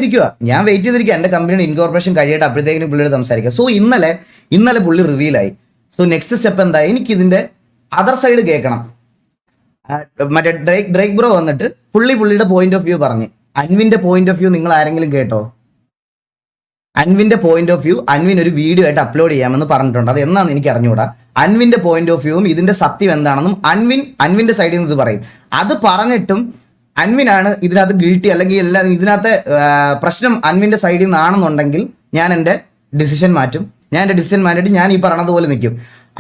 ചെയ്തിരിക്കുക എൻ്റെ കമ്പനിയുടെ ഇൻകോർപ്പറേഷൻ കഴിയട്ടെ, അപ്പോഴത്തേക്കിനും പുള്ളിയോട് സംസാരിക്കുക. സോ ഇന്നലെ പുള്ളി റിവീലായി. സോ നെക്സ്റ്റ് സ്റ്റെപ്പ് എന്താ, എനിക്കിതിൻ്റെ അതർ സൈഡ് കേൾക്കണം. മറ്റേ ഡ്രേക്ക് ബ്രോ വന്നിട്ട് പുള്ളിയുടെ പോയിന്റ് ഓഫ് വ്യൂ പറഞ്ഞ്, അൻവിൻ്റെ പോയിന്റ് ഓഫ് വ്യൂ നിങ്ങൾ ആരെങ്കിലും കേട്ടോ? അൻവിൻ്റെ പോയിന്റ് ഓഫ് വ്യൂ അൻവിൻ ഒരു വീഡിയോ ആയിട്ട് അപ്ലോഡ് ചെയ്യാമെന്ന് പറഞ്ഞിട്ടുണ്ട്. അത് എന്നാന്ന് എനിക്ക് അറിഞ്ഞുകൂടാ. അൻവിൻ്റെ പോയിന്റ് ഓഫ് വ്യൂവും ഇതിൻ്റെ സത്യം എന്താണെന്നും അൻവിൻ്റെ സൈഡിൽ നിന്ന് ഇത് പറയും. അത് പറഞ്ഞിട്ടും അൻവിനാണ് ഇതിനകത്ത് ഗിൽട്ടി, അല്ലെങ്കിൽ എല്ലാം ഇതിനകത്ത് പ്രശ്നം അൻവിൻ്റെ സൈഡിൽ നിന്നാണെന്നുണ്ടെങ്കിൽ ഞാൻ എൻ്റെ ഡിസിഷൻ മാറ്റിയിട്ട് ഞാൻ ഈ പറഞ്ഞതുപോലെ നിൽക്കും.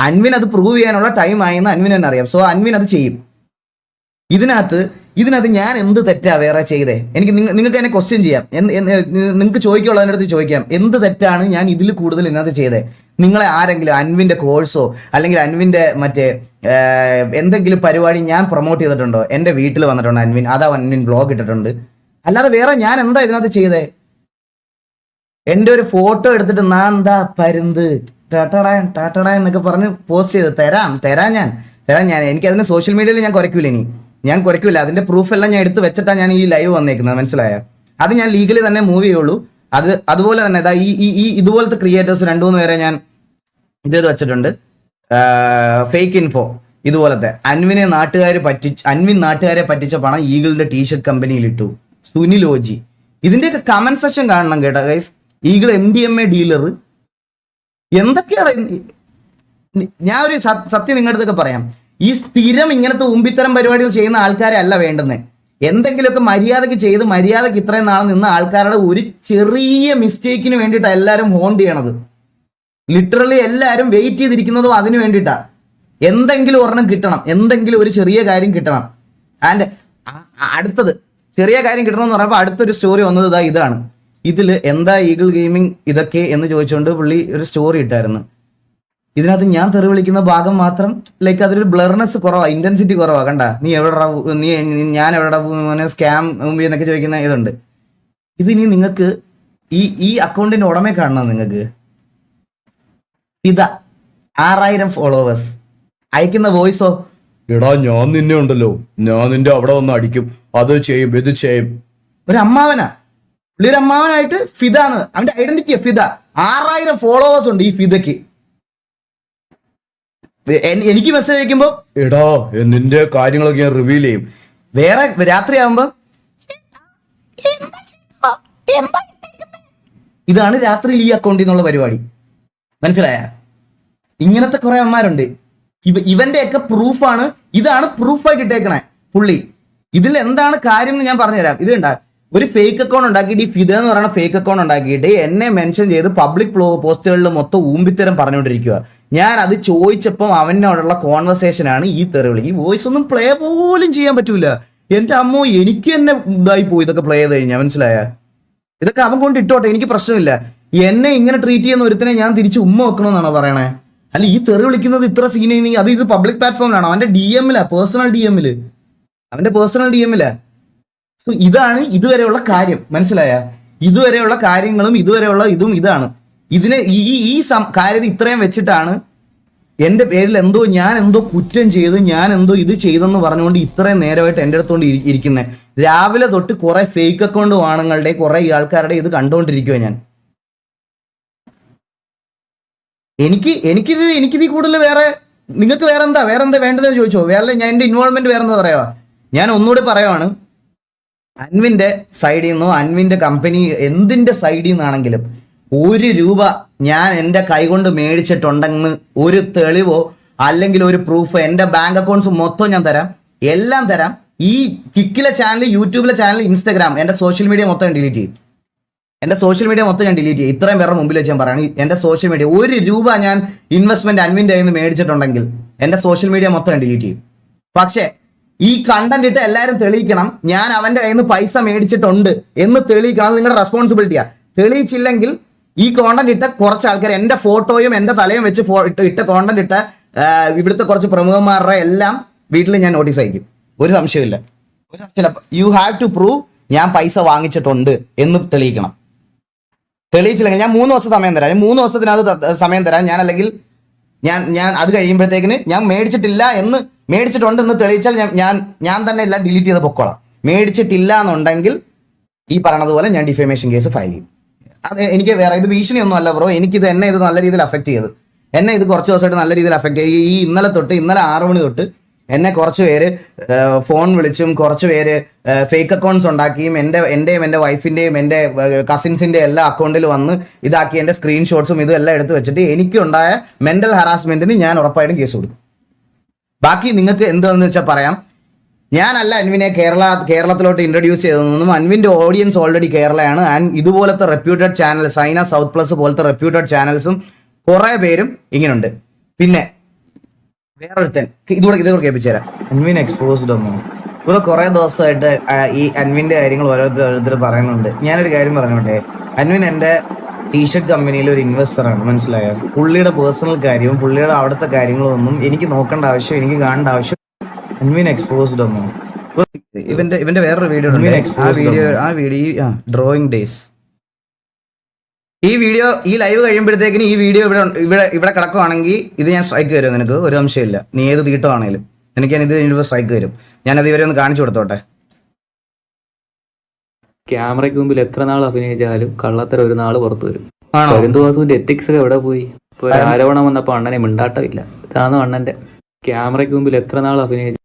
അൻവിൻ അത് പ്രൂവ് ചെയ്യാനുള്ള ടൈം ആയെന്ന് അൻവിൻ തന്നെ അറിയാം. സോ അൻവിൻ അത് ചെയ്യും. ഇതിനകത്ത് ഞാൻ എന്ത് തെറ്റാ വേറെ ചെയ്തേ? നിങ്ങൾക്ക് എന്നെ ക്വസ്റ്റ്യൻ ചെയ്യാം, നിങ്ങൾക്ക് ചോദിക്കുള്ളതിൻ്റെ അടുത്ത് ചോദിക്കാം, എന്ത് തെറ്റാണ് ഞാൻ ഇതിൽ കൂടുതൽ ഇതിനകത്ത് ചെയ്തേ? നിങ്ങളെ ആരെങ്കിലും അൻവിൻ്റെ കോഴ്സോ അല്ലെങ്കിൽ അൻവിൻ്റെ മറ്റേ എന്തെങ്കിലും പരിപാടി ഞാൻ പ്രൊമോട്ട് ചെയ്തിട്ടുണ്ടോ? എൻ്റെ വീട്ടിൽ വന്നിട്ടുണ്ട് അൻവിൻ ബ്ലോഗ് ഇട്ടിട്ടുണ്ട്. അല്ലാതെ വേറെ ഞാൻ എന്താ ഇതിനകത്ത് ചെയ്തേ? എൻ്റെ ഒരു ഫോട്ടോ എടുത്തിട്ട് ഞാൻ എന്താ പരുന്ത് ടാട്ടടാ എന്നൊക്കെ പറഞ്ഞ് പോസ്റ്റ് ചെയ്ത് തരാം ഞാൻ എനിക്കതിന് സോഷ്യൽ മീഡിയയിൽ ഞാൻ കുറയ്ക്കൂല. അതിന്റെ പ്രൂഫ് എല്ലാം ഞാൻ എടുത്ത് വെച്ചിട്ടാണ് ഞാൻ ഈ ലൈവ് വന്നേക്കുന്നത്. മനസ്സിലായ? അത് ഞാൻ ലീഗലി തന്നെ മൂവ് ചെയ്യുള്ളൂ. അതുപോലെ തന്നെ ഈ ഇതുപോലത്തെ ക്രിയേറ്റേഴ്സ് 2-3 പേരെ ഞാൻ ഇത് വെച്ചിട്ടുണ്ട്. ഫേക്ക് ഇൻഫോ ഇതുപോലത്തെ അൻവിൻ നാട്ടുകാരെ പറ്റിച്ച പണം ഈഗിളിന്റെ ടീഷർട്ട് കമ്പനിയിൽ ഇട്ടു. സുനിൽ ഓജി ഇതിന്റെയൊക്കെ കമന്റ് സെക്ഷൻ കാണണം കേട്ടോ ഗൈസ്. ഈഗിൾ MDMA ഡീലർ എന്തൊക്കെയാണ്. ഞാൻ ഒരു സത്യം നിങ്ങളുടെ അടുത്തൊക്കെ പറയാം. ഈ സ്ഥിരം ഇങ്ങനത്തെ ഉമ്പിത്തരം പരിപാടികൾ ചെയ്യുന്ന ആൾക്കാരെ അല്ല വേണ്ടുന്നത്. എന്തെങ്കിലുമൊക്കെ മര്യാദയ്ക്ക് ചെയ്ത് മര്യാദയ്ക്ക് ഇത്രയും നാൾ നിന്ന ആൾക്കാരുടെ ഒരു ചെറിയ മിസ്റ്റേക്കിന് വേണ്ടിയിട്ടാണ് എല്ലാവരും ഹോണ്ട് ചെയ്യണത്. ലിറ്ററലി എല്ലാവരും വെയിറ്റ് ചെയ്തിരിക്കുന്നതും അതിന് വേണ്ടിയിട്ടാണ്. എന്തെങ്കിലും ഒരെണ്ണം കിട്ടണം, എന്തെങ്കിലും ഒരു ചെറിയ കാര്യം കിട്ടണം. ആൻഡ് അടുത്തത് ചെറിയ കാര്യം കിട്ടണമെന്ന് പറയുമ്പോൾ അടുത്തൊരു സ്റ്റോറി വന്നത് ഇതാണ്. ഇതിൽ എന്താ ഈഗിൾ ഗെയിമിംഗ് ഇതൊക്കെ എന്ന് ചോദിച്ചുകൊണ്ട് പുള്ളി ഒരു സ്റ്റോറി ഇട്ടായിരുന്നു. ഇതിനകത്ത് ഞാൻ തെറി വിളിക്കുന്ന ഭാഗം മാത്രം ലൈക്ക് അതൊരു ബ്ലർനെസ് കുറവാ, ഇന്റൻസിറ്റി കുറവാ. കണ്ട ഞാൻ എവിടെ സ്കാം എന്നൊക്കെ ചോദിക്കുന്ന ഇതുണ്ട്. ഇതിനി നിങ്ങൾക്ക് ഈ അക്കൗണ്ടിന്റെ ഉടമയെ കാണണം. നിങ്ങൾക്ക് ഇതാ 6000 ഫോളോവേഴ്സ് അയക്കുന്ന വോയിസോ, എടാ ഞാൻ നിന്നെ ഉണ്ടല്ലോ, ഞാൻ നിന്റെ അവിടെ വന്ന് അടിക്കും, അത് ചെയ്യും ഇത് ചെയ്യും. ഒരു അമ്മാവനായിട്ട് ഫിദാണ് അവന്റെ ഐഡന്റിറ്റി. ഫിദ 6000 ഫോളോവേഴ്സ് ഉണ്ട് ഈ ഫിദയ്ക്ക്. എനിക്ക് മെസ്സേജ് അയക്കുമ്പോ എടാ നിന്റെ കാര്യങ്ങളൊക്കെ ഞാൻ റിവീൽ ചെയ്യും. വേറെ രാത്രിയാകുമ്പോ ഇതാണ് രാത്രിയിൽ ഈ അക്കൗണ്ടിൽ നിന്നുള്ള പരിപാടി. മനസ്സിലായ? ഇങ്ങനത്തെ കുറെ അമ്മമാരുണ്ട്. ഇവന്റെയൊക്കെ പ്രൂഫാണ്. ഇതാണ് പ്രൂഫായിട്ട് ഇട്ടേക്കണേ പുള്ളി. ഇതിൽ എന്താണ് കാര്യം എന്ന് ഞാൻ പറഞ്ഞുതരാം. ഇത് കണ്ടാ ഒരു ഫേക്ക് അക്കൗണ്ട് ഉണ്ടാക്കിയിട്ട്, ഈ ഫിദ എന്ന് പറയുന്ന ഫേക്ക് അക്കൗണ്ട് ഉണ്ടാക്കിയിട്ട് എന്നെ മെൻഷൻ ചെയ്ത് പബ്ലിക് പോസ്റ്റുകളിൽ മൊത്തം ഊമ്പിത്തരം പറഞ്ഞുകൊണ്ടിരിക്കുക. ഞാൻ അത് ചോദിച്ചപ്പം അവനോടുള്ള കോൺവെർസേഷനാണ് ഈ തെറിവിളി. ഈ വോയിസ് ഒന്നും പ്ലേ പോലും ചെയ്യാൻ പറ്റൂല. എൻ്റെ അമ്മോ, എനിക്ക് തന്നെ ഇതായി പോയി ഇതൊക്കെ പ്ലേ ചെയ്ത് കഴിഞ്ഞാൽ. മനസ്സിലായ? ഇതൊക്കെ അവൻ കൊണ്ട് ഇട്ടോട്ടെ, എനിക്ക് പ്രശ്നമില്ല. എന്നെ ഇങ്ങനെ ട്രീറ്റ് ചെയ്യുന്ന ഒരുത്തനെ ഞാൻ തിരിച്ച് ഉമ്മ വെക്കണമെന്നാണോ പറയണേ? അല്ല, ഈ തെറി വിളിക്കുന്നത് ഇത്ര സീൻ ഇത് പബ്ലിക് പ്ലാറ്റ്ഫോമിലാണ്. അവന്റെ DM-ലാ, അവന്റെ പേഴ്സണൽ DM-ലാ. സോ ഇതാണ് ഇതുവരെയുള്ള കാര്യം. മനസ്സിലായ? ഇതുവരെയുള്ള കാര്യങ്ങളും ഇതുവരെയുള്ള ഇതാണ്. ഇതിനെ ഈ കാര്യത്തിൽ ഇത്രയും വെച്ചിട്ടാണ് എൻ്റെ പേരിൽ ഞാൻ എന്തോ കുറ്റം ചെയ്തു, ഞാൻ എന്തോ ഇത് ചെയ്തെന്ന് പറഞ്ഞുകൊണ്ട് ഇത്രയും നേരമായിട്ട് എൻ്റെ അടുത്തോണ്ട് ഇരിക്കുന്നത്. രാവിലെ തൊട്ട് കുറെ ഫേക്ക് അക്കൗണ്ട് ആണുങ്ങളുടെ കുറെ ആൾക്കാരുടെ ഇത് കണ്ടുകൊണ്ടിരിക്കുക ഞാൻ. എനിക്കിത് കൂടുതൽ വേറെ നിങ്ങൾക്ക് വേറെ എന്താ വേണ്ടതെന്ന് ചോദിച്ചോ. വേറെ ഞാൻ എൻ്റെ ഇൻവോൾവ്മെന്റ് വേറെ എന്താ പറയാ. ഞാൻ ഒന്നുകൂടി പറയുവാണ്, അൻവിൻ്റെ സൈഡിൽ നിന്നോ അൻവിൻ്റെ കമ്പനി എന്തിൻ്റെ സൈഡിൽ നിന്നാണെങ്കിലും 1 രൂപ ഞാൻ എൻ്റെ കൈകൊണ്ട് മേടിച്ചിട്ടുണ്ടെന്ന് ഒരു തെളിവോ അല്ലെങ്കിൽ ഒരു പ്രൂഫോ എൻ്റെ ബാങ്ക് അക്കൗണ്ട്സ് മൊത്തം ഞാൻ തരാം, എല്ലാം തരാം. ഈ കിക്കിലെ ചാനൽ, യൂട്യൂബിലെ ചാനൽ, ഇൻസ്റ്റാഗ്രാം, എൻ്റെ സോഷ്യൽ മീഡിയ മൊത്തം ഞാൻ ഡിലീറ്റ് ചെയ്യും. ഇത്രയും പേരുടെ മുമ്പിൽ വെച്ച് ഞാൻ പറയണം, എൻ്റെ സോഷ്യൽ മീഡിയ 1 രൂപ ഞാൻ ഇൻവെസ്റ്റ്മെന്റ് അൻവിൻ്റെ കയ്യിൽ നിന്ന് മേടിച്ചിട്ടുണ്ടെങ്കിൽ എൻ്റെ സോഷ്യൽ മീഡിയ മൊത്തം ഞാൻ ഡിലീറ്റ് ചെയ്യും. പക്ഷേ ഈ കണ്ടന്റ് ഇട്ട് എല്ലാവരും തെളിയിക്കണം ഞാൻ അവന്റെ കയ്യിൽ നിന്ന് പൈസ മേടിച്ചിട്ടുണ്ട് എന്ന് തെളിയിക്കണം. നിങ്ങളുടെ റെസ്പോൺസിബിലിറ്റിയാ. തെളിയിച്ചില്ലെങ്കിൽ ഈ കോണ്ടന്റ് ഇട്ട കുറച്ച് ആൾക്കാർ, എന്റെ ഫോട്ടോയും എന്റെ തലയും വെച്ച് ഇട്ട കോണ്ടന്റ് ഇട്ട ഇവിടുത്തെ കുറച്ച് പ്രമുഖന്മാരുടെ എല്ലാം വീട്ടിൽ ഞാൻ നോട്ടീസ് അയക്കും. ഒരു സംശയമില്ല. യു ഹാവ് ടു പ്രൂവ് ഞാൻ പൈസ വാങ്ങിച്ചിട്ടുണ്ട് എന്ന് തെളിയിക്കണം. തെളിയിച്ചില്ലെങ്കിൽ ഞാൻ 3 ദിവസം സമയം തരാം. 3 ദിവസത്തിനകത്ത് സമയം തരാം. ഞാൻ അല്ലെങ്കിൽ ഞാൻ അത് കഴിയുമ്പോഴത്തേക്കിന് ഞാൻ മേടിച്ചിട്ടുണ്ട് എന്ന് തെളിയിച്ചാൽ ഞാൻ തന്നെ എല്ലാം ഡിലീറ്റ് ചെയ്ത് പൊക്കോളാം. മേടിച്ചിട്ടില്ല എന്നുണ്ടെങ്കിൽ ഈ പറയണതുപോലെ ഞാൻ ഡിഫേമേഷൻ കേസ് ഫയൽ ചെയ്യും. അത് എനിക്ക് വേറെ ഇത് ഭീഷണിയൊന്നും അല്ല ബ്രോ. എന്നെ ഇത് നല്ല രീതിയിൽ അഫക്റ്റ് ചെയ്ത് എന്നെ ഇത് കുറച്ച് ദിവസമായിട്ട് നല്ല രീതിയിൽ അഫക്റ്റ് ചെയ്ത് ഈ ഇന്നലെ 6 മണി തൊട്ട് എന്നെ കുറച്ച് പേര് ഫോൺ വിളിച്ചും കുറച്ച് പേര് ഫേക്ക് അക്കൗണ്ട്സ് ഉണ്ടാക്കിയും എൻ്റെയും എൻ്റെ വൈഫിൻ്റെയും എൻ്റെ കസിൻസിൻ്റെ എല്ലാ അക്കൗണ്ടിൽ വന്ന് ഇതാക്കി എൻ്റെ സ്ക്രീൻഷോട്ട്സും ഇതെല്ലാം എടുത്ത് വെച്ചിട്ട് എനിക്കുണ്ടായ മെൻ്റൽ ഹറാസ്മെൻറ്റിന് ഞാൻ ഉറപ്പായിട്ടും കേസ് കൊടുക്കും. ബാക്കി നിങ്ങൾക്ക് എന്താണെന്ന് വെച്ചാൽ പറയാം. ഞാനല്ല അൻവിനെ കേരളത്തിലോട്ട് ഇൻട്രൊഡ്യൂസ് ചെയ്തതെന്നും അൻവിൻ്റെ ഓഡിയൻസ് ഓൾറെഡി കേരളയാണ്. ആൻഡ് ഇതുപോലത്തെ reputed channel Saina south plus പോലത്തെ റെപ്യൂട്ടഡ് ചാനൽസും കുറേ പേരും ഇങ്ങനെയുണ്ട്. പിന്നെ വേറൊരുത്തൻ ഇതുകൂടെ കേൾപ്പിച്ചു തരാം. അൻവിൻ എക്സ്പോസ്ഡ് ഒന്നും ഇവിടെ കുറേ ദിവസമായിട്ട് ഈ അൻവിൻ്റെ കാര്യങ്ങൾ ഓരോരുത്തർ പറയുന്നുണ്ട്. ഞാനൊരു കാര്യം പറഞ്ഞോട്ടെ, അൻവിൻ എൻ്റെ ടീഷർട്ട് കമ്പനിയിൽ ഒരു ഇൻവെസ്റ്ററാണ്, മനസ്സിലായോ? പുള്ളിയുടെ പേഴ്സണൽ കാര്യവും പുള്ളിയുടെ അവിടുത്തെ കാര്യങ്ങളും ഒന്നും എനിക്ക് നോക്കേണ്ട ആവശ്യം, എനിക്ക് കാണേണ്ട ആവശ്യം. അൻവിൻ എക്സ്പോസ്ഡ് ഒന്നും ഇവന്റെ വേറൊരു വീഡിയോ ആ വീഡിയോ ഡ്രോയിങ് ഡേയ്സ് ഈ ലൈവ് കഴിയുമ്പോഴത്തേക്കിന് ഈ വീഡിയോ ഇവിടെ കിടക്കുവാണെങ്കിൽ ഇത് ഞാൻ സ്ട്രൈക്ക് തരും. നിനക്ക് ഒരു സംശയമില്ല. നീ ഏത് തീട്ടമാണേലും എനിക്ക് ഞാൻ ഇത് കഴിഞ്ഞപ്പോൾ സ്ട്രൈക്ക് തരും. ഞാനത് ഇവരെ ഒന്ന് കാണിച്ചു കൊടുത്തോട്ടെ. ക്യാമറയ്ക്ക് മുമ്പിൽ എത്ര നാൾ അഭിനയിച്ചാലും കള്ളത്തരം ഒരു നാൾ പുറത്തു വരും. പരുന്തുവാസുവിന്റെ എത്തിക്സ് ഒക്കെ എവിടെ പോയി? ഇപ്പൊ ഒരു ആരോപണം വന്നപ്പോ അണ്ണനെ മിണ്ടാട്ടമില്ല. ഇതാണ് അണ്ണന്റെ ക്യാമറയ്ക്ക് മുമ്പിൽ എത്ര നാൾ അഭിനയിച്ചു.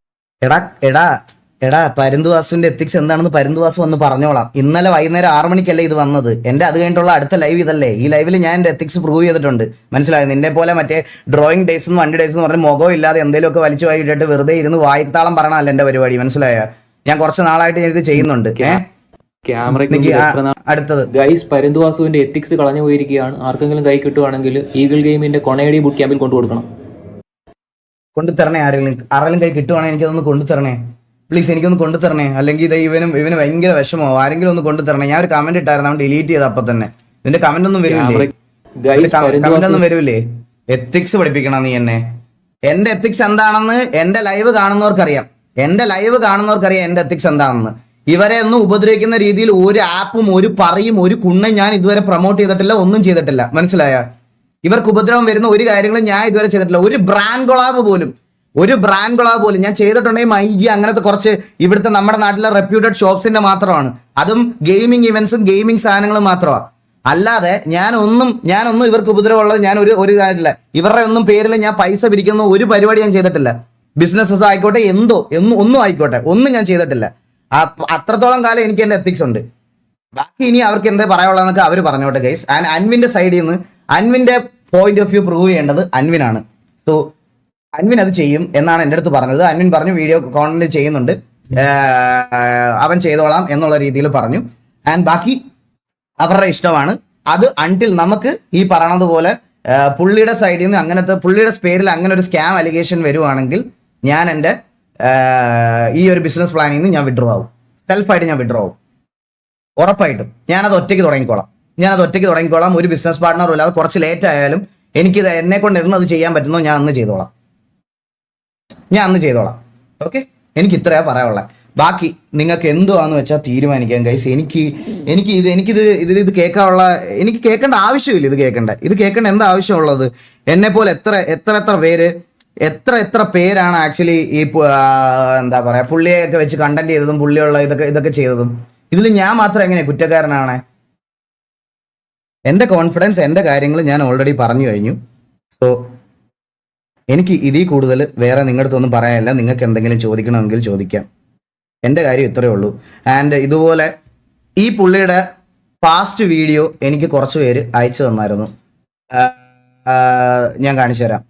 എടാ പരുന്തുവാസുവിന്റെ എത്തിക്സ് എന്താണെന്ന് പരുന്തുവാസു വന്ന് പറഞ്ഞോളാം. ഇന്നലെ വൈകുന്നേരം 6 മണിക്കല്ലേ ഇത് വന്നത്. എന്റെ അത് കഴിഞ്ഞിട്ടുള്ള അടുത്ത ലൈവ് ഇതല്ലേ. ഈ ലൈവിൽ ഞാൻ എന്റെ എത്തിക്സ് പ്രൂവ് ചെയ്തിട്ടുണ്ട്, മനസ്സിലായത്? നിന്നെ പോലെ മറ്റേ ഡ്രോയിങ് ഡേയ്സ് എന്നും 1 ഡേയ്സ് എന്ന് പറഞ്ഞ് മുഖം ഇല്ലാതെ എന്തെങ്കിലുമൊക്കെ വലിച്ചു വായിട്ടിട്ട് വെറുതെ ഇരുന്ന് വായ്ത്താളം പറയണമല്ല എന്റെ പരിപാടി, മനസ്സിലായ? ഞാൻ കുറച്ച് നാളായിട്ട് ഞാൻ ഇത് ചെയ്യുന്നുണ്ട്. അടുത്തത് ഗൈസ്, പരുന്തുവാസുവിന്റെ എത്തിക്സ് കളഞ്ഞു പോയിരിക്കുകയാണ്. ആർക്കെങ്കിലും കൈ കിട്ടുവാണെങ്കിൽ ഈഗിൾ ഗെയിമിന്റെ കൊണയടി ബുട്ട് ക്യാമ്പിൽ കൊണ്ടുകൊടുക്കണം. കൊണ്ടുതരണേ. ആരെങ്കിലും കൈ കിട്ടുവാണെങ്കിൽ എനിക്കതൊന്ന് കൊണ്ടുതരണേ പ്ലീസ്. എനിക്കൊന്ന് കൊണ്ടുതരണേ. അല്ലെങ്കിൽ ഇത് ഇവന് ഭയങ്കര വിഷമോ. ആരെങ്കിലും ഒന്ന് കൊണ്ടുതരണേ. ഞാൻ ഒരു കമന്റ് ഇട്ടായിരുന്നു, അവൻ ഡിലീറ്റ് ചെയ്ത് അപ്പൊ തന്നെ. ഇതിന്റെ കമന്റ് ഒന്നും വരില്ലേ? കമന്റ് ഒന്നും വരൂലേ? എത്തിക്സ് പഠിപ്പിക്കണം നീ എന്നെ. എന്റെ എത്തിക്സ് എന്താണെന്ന് എന്റെ ലൈവ് കാണുന്നവർക്കറിയാം. എന്റെ എത്തിക്സ് എന്താണെന്ന്. ഇവരെ ഒന്നും ഉപദ്രവിക്കുന്ന രീതിയിൽ ഒരു ആപ്പും ഒരു പറയും ഒരു കുണ്ണും ഞാൻ ഇതുവരെ പ്രൊമോട്ട് ചെയ്തിട്ടില്ല, ഒന്നും ചെയ്തിട്ടില്ല, മനസ്സിലായ? ഇവർക്ക് ഉപദ്രവം വരുന്ന ഒരു കാര്യങ്ങളും ഞാൻ ഇതുവരെ ചെയ്തിട്ടില്ല. ഒരു ബ്രാൻഡ് കൊളാബ് പോലും ഞാൻ ചെയ്തിട്ടുണ്ടെങ്കിൽ മൈജി അങ്ങനത്തെ കുറച്ച് ഇവിടുത്തെ നമ്മുടെ നാട്ടിലെ റെപ്യൂട്ടഡ് ഷോപ്സിന്റെ മാത്രമാണ്. അതും ഗെയിമിംഗ് ഇവന്റ്സും ഗെയിമിംഗ് സാധനങ്ങളും മാത്രമാണ്. അല്ലാതെ ഞാനൊന്നും ഇവർക്ക് ഉപദ്രവമുള്ളത് ഞാൻ ഒരു കാര്യമില്ല. ഇവരുടെ ഒന്നും പേരിൽ ഞാൻ പൈസ പിരിക്കുന്ന ഒരു പരിപാടി ഞാൻ ചെയ്തിട്ടില്ല. ബിസിനസ്സസ് ആയിക്കോട്ടെ, ഒന്നും ആയിക്കോട്ടെ, ഒന്നും ഞാൻ ചെയ്തിട്ടില്ല. അത്രത്തോളം കാലം എനിക്ക് എന്റെ എത്തിക്സ് ഉണ്ട്. ബാക്കി ഇനി അവർക്ക് എന്താ പറയാനുള്ളതെന്നൊക്കെ അവർ പറഞ്ഞോട്ടെ ഗൈസ്. ആൻഡ് അൻവിന്റെ സൈഡിൽ നിന്ന് അൻവിന്റെ പോയിന്റ് ഓഫ് വ്യൂ പ്രൂവ് ചെയ്യേണ്ടത് അൻവിനാണ്. സോ അൻവിൻ അത് ചെയ്യും എന്നാണ് എൻ്റെ അടുത്ത് പറഞ്ഞത്. അൻവിൻ പറഞ്ഞു വീഡിയോ കോണ്ടന്റ് ചെയ്യുന്നുണ്ട്, അവൻ ചെയ്തോളാം എന്നുള്ള രീതിയിൽ പറഞ്ഞു. ആൻഡ് ബാക്കി അവരുടെ ഇഷ്ടമാണ് അത്. അൺടിൽ നമുക്ക് ഈ പറയണത് പോലെ പുള്ളിയുടെ സൈഡിൽ നിന്ന് പുള്ളിയുടെ പേരിൽ അങ്ങനെ ഒരു സ്കാം അലിഗേഷൻ വരുവാണെങ്കിൽ ഞാൻ എൻ്റെ ഈ ഒരു ബിസിനസ് പ്ലാനിൽ നിന്ന് ഞാൻ വിഡ്രോ ആവും. സെൽഫായിട്ട് ഞാൻ വിഡ്രോ ആവും ഉറപ്പായിട്ടും. ഞാനത് ഒറ്റയ്ക്ക് തുടങ്ങിക്കോളാം. ഒരു ബിസിനസ് പാർട്ട്ണറും ഇല്ലാതെ കുറച്ച് ലേറ്റ് ആയാലും എനിക്കിത് എന്നെ കൊണ്ട് അത് ചെയ്യാൻ പറ്റുന്നോ ഞാൻ അന്ന് ചെയ്തോളാം. ഓക്കെ, എനിക്ക് ഇത്രയാ പറയാനുള്ളത്. ബാക്കി നിങ്ങൾക്ക് എന്തുവാന്ന് വെച്ചാൽ തീരുമാനിക്കാം ഗൈസ്. ഇത് കേൾക്കേണ്ട ആവശ്യമില്ല. ഇത് കേൾക്കേണ്ട എന്താ ആവശ്യമുള്ളത്? എന്നെ പോലെ എത്ര പേരാണ് ആക്ച്വലി ഈ എന്താ പറയാ പുള്ളിയൊക്കെ വെച്ച് കണ്ടന്റ് ചെയ്തതും പുള്ളിയുള്ള ഇതൊക്കെ ചെയ്തതും. ഇതിൽ ഞാൻ മാത്രം എങ്ങനെയാ കുറ്റക്കാരനാണ്? എൻ്റെ കോൺഫിഡൻസ്, എൻ്റെ കാര്യങ്ങൾ ഞാൻ ഓൾറെഡി പറഞ്ഞു കഴിഞ്ഞു. സോ എനിക്ക് ഇതിൽ കൂടുതൽ വേറെ നിങ്ങളുടെ അടുത്തൊന്നും പറയാനില്ല. നിങ്ങൾക്ക് എന്തെങ്കിലും ചോദിക്കണമെങ്കിൽ ചോദിക്കാം. എൻ്റെ കാര്യം ഇത്രയേ ഉള്ളൂ. ആൻഡ് ഇതുപോലെ ഈ പുള്ളിയുടെ പാസ്റ്റ് വീഡിയോ എനിക്ക് കുറച്ച് പേര് അയച്ചു തന്നായിരുന്നു. ഞാൻ കാണിച്ചു തരാം.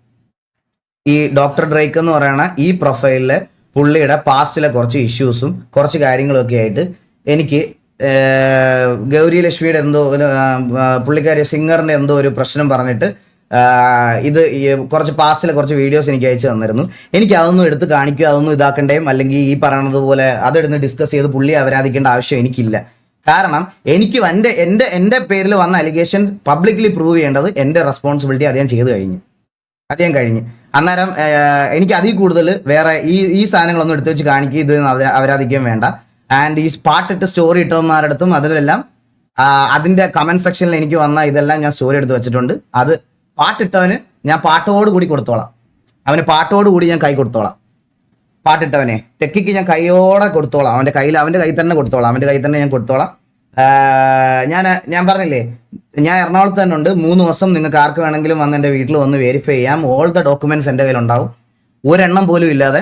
ഈ ഡോക്ടർ ഡ്രേക്ക് എന്ന് പറയുന്ന ഈ പ്രൊഫൈലിലെ പുള്ളിയുടെ പാസ്റ്റിലെ കുറച്ച് ഇഷ്യൂസും കുറച്ച് കാര്യങ്ങളൊക്കെ ആയിട്ട് എനിക്ക് ഗൗരി ലക്ഷ്മിയുടെ പുള്ളിക്കാരി സിംഗറിന്റെ ഒരു പ്രശ്നം പറഞ്ഞിട്ട് ഇത് കുറച്ച് പാസ്റ്റിലെ കുറച്ച് വീഡിയോസ് എനിക്ക് അയച്ചു തന്നിരുന്നു. എനിക്ക് അതൊന്നും എടുത്ത് കാണിക്കുക, അതൊന്നും ഇതാക്കണ്ടേയും അല്ലെങ്കിൽ ഈ പറയണത് പോലെ അതെടുത്ത് ഡിസ്കസ് ചെയ്ത് പുള്ളിയെ അപരാധിക്കേണ്ട ആവശ്യം എനിക്കില്ല. കാരണം എനിക്ക് എൻ്റെ പേരിൽ വന്ന അലിഗേഷൻ പബ്ലിക്കലി പ്രൂവ് ചെയ്യേണ്ടത് എൻ്റെ റെസ്പോൺസിബിലിറ്റി അത് ഞാൻ കഴിഞ്ഞു. അന്നേരം എനിക്ക് അതിൽ കൂടുതൽ വേറെ ഈ സാധനങ്ങളൊന്നും എടുത്തു വെച്ച് കാണിക്കുക, ഇത് അവരാധിക്കാൻ വേണ്ട. ആൻഡ് ഈ പാട്ടിട്ട് സ്റ്റോറി ഇട്ടവന്മാരുടെ അടുത്തും അതിലെല്ലാം അതിന്റെ കമന്റ് സെക്ഷനിൽ എനിക്ക് വന്ന ഇതെല്ലാം ഞാൻ സ്റ്റോറി എടുത്ത് വെച്ചിട്ടുണ്ട്. അത് പാട്ടിട്ടവന് ഞാൻ പാട്ടോട് കൂടി കൊടുത്തോളാം, അവന് പാട്ടോട് കൂടി ഞാൻ കൈ കൊടുത്തോളാം. പാട്ടിട്ടവനെ തെക്കിക്ക് ഞാൻ കൈയോടെ കൊടുത്തോളാം, അവന്റെ കയ്യിൽ തന്നെ കൊടുത്തോളാം, അവന്റെ കയ്യിൽ തന്നെ ഞാൻ കൊടുത്തോളാം. ഞാൻ പറഞ്ഞില്ലേ, ഞാൻ എറണാകുളത്ത് തന്നെ ഉണ്ട്. 3 ദിവസം നിങ്ങൾക്ക് ആർക്ക് വേണമെങ്കിലും വന്ന് എൻ്റെ വീട്ടിൽ വന്ന് വെരിഫൈ ചെയ്യാം. ഓൾ ദ ഡോക്യുമെന്റ്സ് എൻ്റെ കയ്യിലുണ്ടാവും, ഒരെണ്ണം പോലും ഇല്ലാതെ.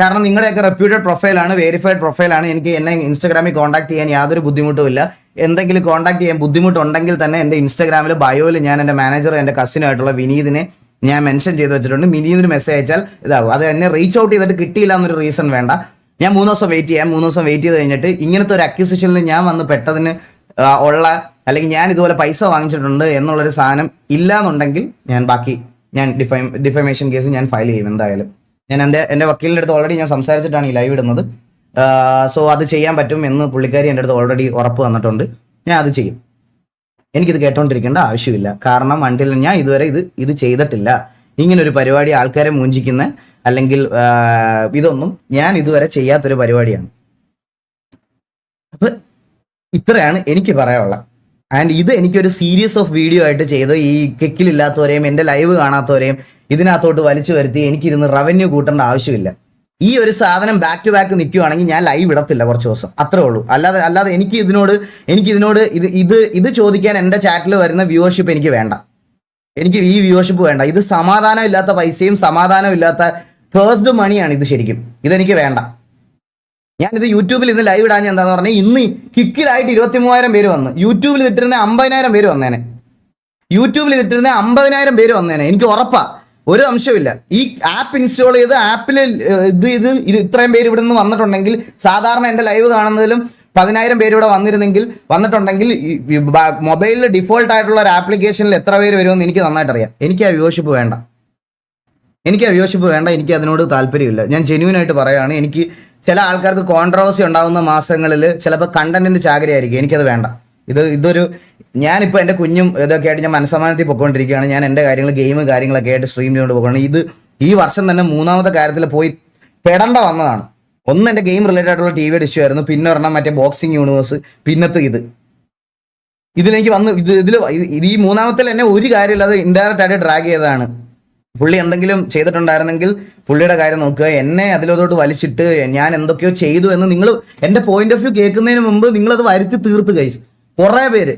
കാരണം നിങ്ങളുടെയൊക്കെ റെപ്യൂട്ടഡ് പ്രൊഫൈലാണ്, വെരിഫൈഡ് പ്രൊഫൈലാണ്. എനിക്ക് എന്നെ ഇൻസ്റ്റാഗ്രാമിൽ കോൺടാക്ട് ചെയ്യാൻ യാതൊരു ബുദ്ധിമുട്ടുമില്ല. എന്തെങ്കിലും കോൺടാക്ട് ചെയ്യാൻ ബുദ്ധിമുട്ടുണ്ടെങ്കിൽ തന്നെ എൻ്റെ ഇൻസ്റ്റാഗ്രാമിൽ ബയോയിൽ ഞാൻ എൻ്റെ മാനേജർ, എൻ്റെ കസിനായിട്ടുള്ള വിനീതിനെ ഞാൻ മെൻഷൻ ചെയ്ത് വെച്ചിട്ടുണ്ട്. വിനീതിന് മെസ്സേജ് അയച്ചാൽ ഇതാകും. അത് എന്നെ റീച്ച് ഔട്ട് ചെയ്തിട്ട് കിട്ടിയില്ല എന്നൊരു റീസൺ വേണ്ട. ഞാൻ 3 ദിവസം വെയിറ്റ് ചെയ്യാം. 3 ദിവസം വെയിറ്റ് ചെയ്ത് കഴിഞ്ഞിട്ട് ഇങ്ങനത്തെ ഒരു അക്യൂസിഷനിൽ ഞാൻ വന്ന് പെട്ടതിന് ഉള്ള, അല്ലെങ്കിൽ ഞാൻ ഇതുപോലെ പൈസ വാങ്ങിച്ചിട്ടുണ്ട് എന്നുള്ളൊരു സാധനം ഇല്ല എന്നുണ്ടെങ്കിൽ ഞാൻ ഡിഫമേഷൻ കേസ് ഞാൻ ഫയൽ ചെയ്യും എന്തായാലും. ഞാൻ എൻ്റെ വക്കീലിൻ്റെ അടുത്ത് ഓൾറെഡി ഞാൻ സംസാരിച്ചിട്ടാണ് ഈ ലൈവ് ഇടുന്നത്. സോ അത് ചെയ്യാൻ പറ്റും എന്ന് പുള്ളിക്കാരി എൻ്റെ അടുത്ത് ഓൾറെഡി ഉറപ്പ് തന്നിട്ടുണ്ട്. ഞാൻ അത് ചെയ്യും. എനിക്കിത് കേട്ടോണ്ടിരിക്കേണ്ട ആവശ്യമില്ല. കാരണം അണ്ടിൽ ഞാൻ ഇതുവരെ ഇത് ചെയ്തിട്ടില്ല. ഇങ്ങനൊരു പരിപാടി ആൾക്കാരെ മൂഞ്ചിക്കുന്ന അല്ലെങ്കിൽ ഇതൊന്നും ഞാൻ ഇതുവരെ ചെയ്യാത്തൊരു പരിപാടിയാണ്. അപ്പൊ ഇത്രയാണ് എനിക്ക് പറയാനുള്ളത്. ആൻഡ് ഇത് എനിക്കൊരു സീരീസ് ഓഫ് വീഡിയോ ആയിട്ട് ചെയ്ത് ഈ കിക്കിലില്ലാത്തവരെയും എൻ്റെ ലൈവ് കാണാത്തവരെയും ഇതിനകത്തോട്ട് വലിച്ചു വരുത്തി എനിക്കിരുന്ന് റവന്യൂ കൂട്ടേണ്ട ആവശ്യമില്ല. ഈ ഒരു സാധനം ബാക്ക് ടു ബാക്ക് നിൽക്കുവാണെങ്കിൽ ഞാൻ ലൈവ് ഇടത്തില്ല കുറച്ച് ദിവസം, അത്രേ ഉള്ളൂ. അല്ലാതെ എനിക്ക് ഇതിനോട് ഇത് ചോദിക്കാൻ എൻ്റെ ചാറ്റിൽ വരുന്ന വ്യൂവർഷിപ്പ് എനിക്ക് വേണ്ട. എനിക്ക് ഈ വ്യൂവർഷിപ്പ് വേണ്ട. ഇത് സമാധാനം ഇല്ലാത്ത പൈസയും സമാധാനം ഇല്ലാത്ത ഫേഴ്സ്ഡ് മണിയാണ് ഇത്. ശരിക്കും ഇതെനിക്ക് വേണ്ട. ഞാനിത് യൂട്യൂബിൽ ഇന്ന് ലൈവ് ഇടാൻ എന്താന്ന് പറഞ്ഞാൽ, ഇന്ന് കിക്കിലായിട്ട് 23,000 പേര് വന്ന്, യൂട്യൂബിൽ ഇട്ടിരുന്ന 50,000 പേര് വന്നേനെ, യൂട്യൂബിൽ ഇട്ടിരുന്ന 50,000 പേര് വന്നേനെ. എനിക്ക് ഉറപ്പാ, ഒരു സംശയമില്ല. ഈ ആപ്പ് ഇൻസ്റ്റാൾ ചെയ്ത് ആപ്പിൽ ഇത് ഇത്രയും പേര് ഇവിടെ നിന്ന് വന്നിട്ടുണ്ടെങ്കിൽ, സാധാരണ എൻ്റെ ലൈവ് കാണുന്നതിലും 10,000 പേര് ഇവിടെ വന്നിട്ടുണ്ടെങ്കിൽ മൊബൈലിൽ ഡിഫോൾട്ട് ആയിട്ടുള്ള ഒരു ആപ്ലിക്കേഷനിൽ എത്ര പേര് വരുമെന്ന് എനിക്ക് നന്നായിട്ട് അറിയാം. എനിക്ക് ആ വ്യൂവർഷിപ്പ് വേണ്ട. എനിക്ക് അതിനോട് താല്പര്യമില്ല. ഞാൻ ജെന്യൂനായിട്ട് പറയുകയാണ്. എനിക്ക് ചില ആൾക്കാർക്ക് കോൺട്രവേഴ്സി ഉണ്ടാകുന്ന മാസങ്ങളിൽ ചിലപ്പോൾ കണ്ടന്റിന്റെ ചാകരയായിരിക്കും. എനിക്കത് വേണ്ട. ഇതൊരു ഞാനിപ്പോൾ എൻ്റെ കുഞ്ഞും ഇതൊക്കെ ആയിട്ട് ഞാൻ മനസ്സമാനത്തിൽ പൊയ്ക്കൊണ്ടിരിക്കുകയാണ്. ഞാൻ എൻ്റെ കാര്യങ്ങളൊക്കെ ആയിട്ട് സ്ട്രീം ചെയ്തുകൊണ്ട് പോകുകയാണ്. ഈ വർഷം തന്നെ 3ാമത്തെ കാര്യത്തിൽ പോയി പെടേണ്ട വന്നതാണ്. ഒന്ന് എൻ്റെ ഗെയിം റിലേറ്റഡ് ആയിട്ടുള്ള TV ഇഷ്യൂ ആയിരുന്നു, പിന്നെ ഒരെണ്ണം മറ്റേ ബോക്സിംഗ് യൂണിവേഴ്സ്, പിന്നത്തെ ഇതിലേക്ക് വന്ന് ഈ 3ാമത്തിൽ എന്നെ ഒരു കാര്യമില്ലാതെ ഇൻഡയറക്റ്റ് ആയിട്ട് ഡ്രാഗ് ചെയ്തതാണ്. പുള്ളി എന്തെങ്കിലും ചെയ്തിട്ടുണ്ടായിരുന്നെങ്കിൽ പുള്ളിയുടെ കാര്യം നോക്കുക. എന്നെ അതിലോട്ട് വലിച്ചിട്ട് ഞാൻ എന്തൊക്കെയോ ചെയ്തു എന്ന് നിങ്ങൾ എൻ്റെ പോയിന്റ് ഓഫ് വ്യൂ കേൾക്കുന്നതിന് മുമ്പ് നിങ്ങളത് വരുത്തി തീർത്ത് കഴിച്ചു. കുറേ പേര്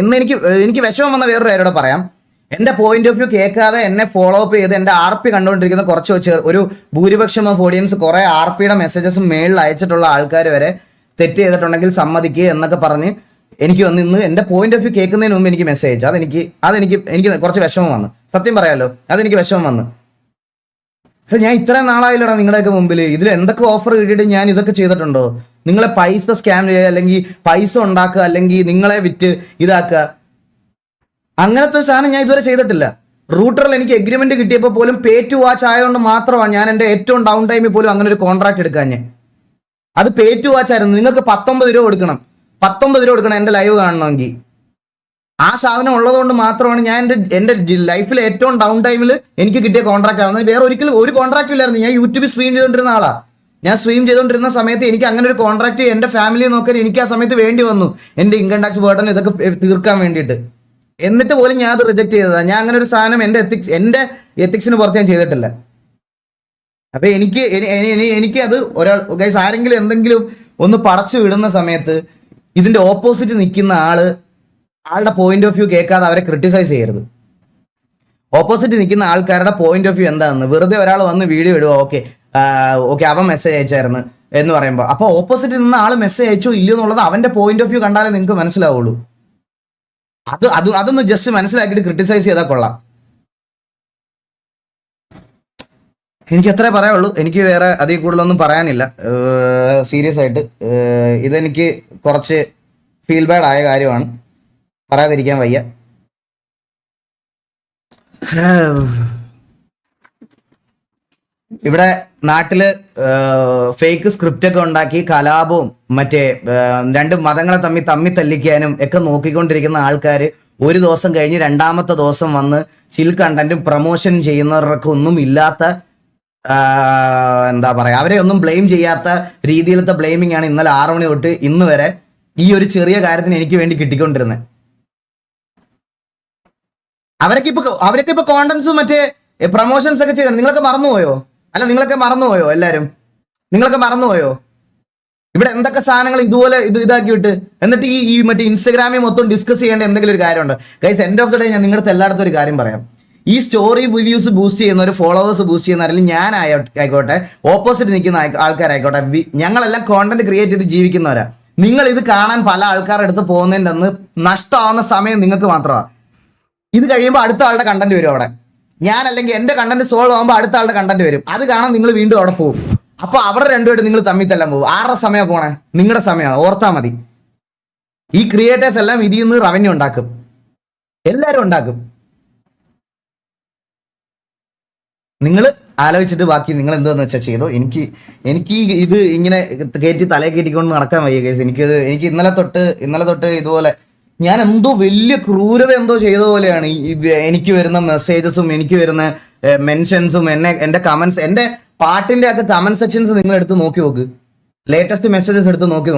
എന്ന് എനിക്ക് വിഷമം വന്ന വേറൊരു കാര്യോടെ പറയാം. എൻ്റെ പോയിന്റ് ഓഫ് വ്യൂ കേൾക്കാതെ എന്നെ ഫോളോ അപ്പ് ചെയ്ത് എൻ്റെ RP കണ്ടുകൊണ്ടിരിക്കുന്ന കുറച്ച് ഒരു ഭൂരിപക്ഷം ഓഫ് ഓഡിയൻസ് കുറേ RPയുടെ മെസ്സേജസ് മേളിൽ അയച്ചിട്ടുള്ള ആൾക്കാർ വരെ തെറ്റ് ചെയ്തിട്ടുണ്ടെങ്കിൽ സമ്മതിക്കുക എന്നൊക്കെ പറഞ്ഞ് എനിക്ക് വന്ന് ഇന്ന് എൻ്റെ പോയിന്റ് ഓഫ് വ്യൂ കേൾക്കുന്നതിന് മുമ്പ് എനിക്ക് മെസ്സേജ് അയച്ചു. എനിക്ക് കുറച്ച് വിഷമം വന്നു, സത്യം പറയാലോ. അതെനിക്ക് വിഷമം വന്നു. ഞാൻ ഇത്രയും നാളായില്ലടാ നിങ്ങളുടെയൊക്കെ മുമ്പിൽ ഇതിൽ എന്തൊക്കെ ഓഫർ കിട്ടിയിട്ട് ഞാൻ ഇതൊക്കെ ചെയ്തിട്ടുണ്ടോ? നിങ്ങളെ പൈസ സ്കാം ചെയ്യുക, അല്ലെങ്കിൽ പൈസ ഉണ്ടാക്കുക, അല്ലെങ്കിൽ നിങ്ങളെ വിറ്റ് ഇതാക്കുക, അങ്ങനത്തെ ഒരു സാധനം ഞാൻ ഇതുവരെ ചെയ്തിട്ടില്ല. റൂട്ടറിൽ എനിക്ക് എഗ്രിമെന്റ് കിട്ടിയപ്പോൾ പോലും പേ ടു വാച്ച് ആയതുകൊണ്ട് മാത്രമാണ് ഞാൻ എൻ്റെ ഏറ്റവും ഡൗൺ ടൈമിൽ പോലും അങ്ങനെ ഒരു കോൺട്രാക്ട് എടുക്കാൻ. അത് പേ ടു വാച്ച് ആയിരുന്നു. നിങ്ങൾക്ക് 19 രൂപ കൊടുക്കണം, 19 രൂപ കൊടുക്കണം എൻ്റെ ലൈവ് കാണണമെങ്കിൽ. ആ സാധനം ഉള്ളതുകൊണ്ട് മാത്രമാണ് ഞാൻ എൻ്റെ ലൈഫിൽ ഏറ്റവും ഡൗൺ ടൈമിൽ എനിക്ക് കിട്ടിയ കോൺട്രാക്ട് ആവുന്നത്. വേറെ ഒരിക്കലും ഒരു കോൺട്രാക്ട് ഇല്ലായിരുന്നു. ഞാൻ യൂട്യൂബിൽ സ്ട്രീം ചെയ്തുകൊണ്ടിരുന്ന ആളാ. ഞാൻ സ്ട്രീം ചെയ്തുകൊണ്ടിരുന്ന സമയത്ത് എനിക്ക് അങ്ങനെ ഒരു കോൺട്രാക്ട് എൻ്റെ ഫാമിലിയെ നോക്കാൻ എനിക്ക് ആ സമയത്ത് വേണ്ടി വന്നു, എൻ്റെ ഇൻകം ടാക്സ് ബർഡൻ ഇതൊക്കെ തീർക്കാൻ വേണ്ടിയിട്ട്. എന്നിട്ട് പോലും ഞാൻ അത് റിജക്ട് ചെയ്തതാണ്. ഞാൻ അങ്ങനെ ഒരു സാധനം എൻ്റെ എത്തിക്സിന് പുറത്ത് ഞാൻ ചെയ്തിട്ടില്ല. അപ്പൊ എനിക്കത് ഗൈസ് ആരെങ്കിലും എന്തെങ്കിലും ഒന്ന് പടച്ചു വിടുന്ന സമയത്ത് ഇതിന്റെ ഓപ്പോസിറ്റ് നിൽക്കുന്ന ആളുടെ പോയിന്റ് ഓഫ് വ്യൂ കേൾക്കാതെ അവരെ ക്രിട്ടിസൈസ് ചെയ്യരുത്. ഓപ്പോസിറ്റ് നിൽക്കുന്ന ആൾക്കാരുടെ പോയിന്റ് ഓഫ് വ്യൂ എന്താണെന്ന് വെറുതെ ഒരാൾ വന്ന് വീഡിയോ ഇടുക, ഓക്കെ അവൻ മെസ്സേജ് അയച്ചായിരുന്നു എന്ന് പറയുമ്പോൾ, അപ്പൊ ഓപ്പോസിറ്റ് നിന്ന ആൾ മെസ്സേജ് അയച്ചോ ഇല്ലയോ എന്നുള്ളത് അവന്റെ പോയിന്റ് ഓഫ് വ്യൂ കണ്ടാലേ നിങ്ങൾക്ക് മനസ്സിലാവുള്ളൂ. അതൊന്ന് ജസ്റ്റ് മനസ്സിലാക്കിയിട്ട് ക്രിട്ടിസൈസ് ചെയ്താൽ കൊള്ളാം. എനിക്ക് അത്രേ പറയാനുള്ളൂ. എനിക്ക് വേറെ അതിൽ കൂടുതലൊന്നും പറയാനില്ല. സീരിയസ് ആയിട്ട് ഇതെനിക്ക് കുറച്ച് ഫീൽ ബാഡ് ആയ കാര്യമാണ്, പറയാതിരിക്കാൻ വയ്യ. ഇവിടെ നാട്ടില് ഫേക്ക് സ്ക്രിപ്റ്റ് ഒക്കെ ഉണ്ടാക്കി കലാപവും മറ്റേ രണ്ട് മതങ്ങളെ തമ്മിൽ തല്ലിക്കാനും ഒക്കെ നോക്കിക്കൊണ്ടിരിക്കുന്ന ആൾക്കാർ ഒരു ദിവസം കഴിഞ്ഞ് രണ്ടാമത്തെ ദിവസം വന്ന് ചിൽ കണ്ടന്റും പ്രൊമോഷൻ ചെയ്യുന്നവർക്കൊന്നും ഇല്ലാത്ത എന്താ പറയാ, അവരെ ഒന്നും ബ്ലെയിം ചെയ്യാത്ത രീതിയിലത്തെ ബ്ലെയിമിംഗ് ആണ് ഇന്നലെ 6 മണി തൊട്ട് ഇന്ന് വരെ ഈ ഒരു ചെറിയ കാര്യത്തിന് എനിക്ക് വേണ്ടി കിട്ടിക്കൊണ്ടിരുന്നത്. അവരൊക്കെ ഇപ്പൊ കോണ്ടന്റ്സും മറ്റേ പ്രൊമോഷൻസ് ഒക്കെ ചെയ്തത് നിങ്ങളൊക്കെ മറന്നുപോയോ? എല്ലാരും നിങ്ങളൊക്കെ മറന്നുപോയോ? ഇവിടെ എന്തൊക്കെ സാധനങ്ങൾ ഇതുപോലെ ഇതാക്കി വിട്ട് എന്നിട്ട് ഈ മറ്റേ ഇൻസ്റ്റാഗ്രാമിൽ മൊത്തം ഡിസ്കസ് ചെയ്യേണ്ട എന്തെങ്കിലും ഒരു കാര്യമുണ്ട്. Guys, end of the day ഞാൻ നിങ്ങളുടെ എല്ലായിടത്തും ഒരു കാര്യം പറയാം. ഈ സ്റ്റോറി വ്യൂസ് ബൂസ്റ്റ് ചെയ്യുന്ന ഒരു ഫോളോവേഴ്സ് ബൂസ്റ്റ് ചെയ്യുന്ന ആരെങ്കിലും ഞാൻ ആയിക്കോട്ടെ, ഓപ്പോസിറ്റ് നിൽക്കുന്ന ആൾക്കാരായിക്കോട്ടെ, ഞങ്ങളെല്ലാം കോണ്ടന്റ് ക്രിയേറ്റ് ചെയ്ത് ജീവിക്കുന്നവരാ. നിങ്ങൾ ഇത് കാണാൻ പല ആൾക്കാരുടെ അടുത്ത് പോകുന്നതിൻ്റെ അന്ന് നഷ്ടമാവുന്ന സമയം നിങ്ങൾക്ക് മാത്രമാണ്. ഇത് കഴിയുമ്പോൾ അടുത്ത ആളുടെ കണ്ടന്റ് വരും അവിടെ. ഞാൻ അല്ലെങ്കിൽ എന്റെ കണ്ടന്റ് സോൾവ് ആകുമ്പോൾ അടുത്ത ആളുടെ കണ്ടന്റ് വരും. അത് കാണാൻ നിങ്ങൾ വീണ്ടും അവിടെ പോകും. അപ്പൊ അവരുടെ രണ്ടുപേരും നിങ്ങൾ തമ്മിൽ തല്ലാൻ പോകും. ആരുടെ സമയം പോണേ? നിങ്ങളുടെ സമയമാണ്. ഓർത്താ മതി. ഈ ക്രിയേറ്റേഴ്സ് എല്ലാം ഇതിൽ നിന്ന് റവന്യൂ ഉണ്ടാക്കും. എല്ലാവരും ഉണ്ടാക്കും. നിങ്ങൾ ആലോചിച്ചിട്ട് ബാക്കി നിങ്ങൾ എന്തോന്ന് വെച്ചാൽ ചെയ്തോ. എനിക്ക് ഇത് ഇങ്ങനെ തലയെ കയറ്റിക്കൊണ്ട് നടക്കാൻ വയ്യ കേസ്. എനിക്ക് ഇന്നലെ തൊട്ട് ഇതുപോലെ ഞാൻ എന്തോ വലിയ ക്രൂരത എന്തോ ചെയ്ത പോലെയാണ് എനിക്ക് വരുന്ന മെസ്സേജസും എനിക്ക് വരുന്ന മെൻഷൻസും എന്റെ കമന്റ്സ്, എന്റെ പാട്ടിന്റെ ഒക്കെ കമന്റ് സെക്ഷൻസ് നിങ്ങൾ എടുത്ത് നോക്കി നോക്ക്. ലേറ്റസ്റ്റ് മെസ്സേജസ് എടുത്ത് നോക്ക്.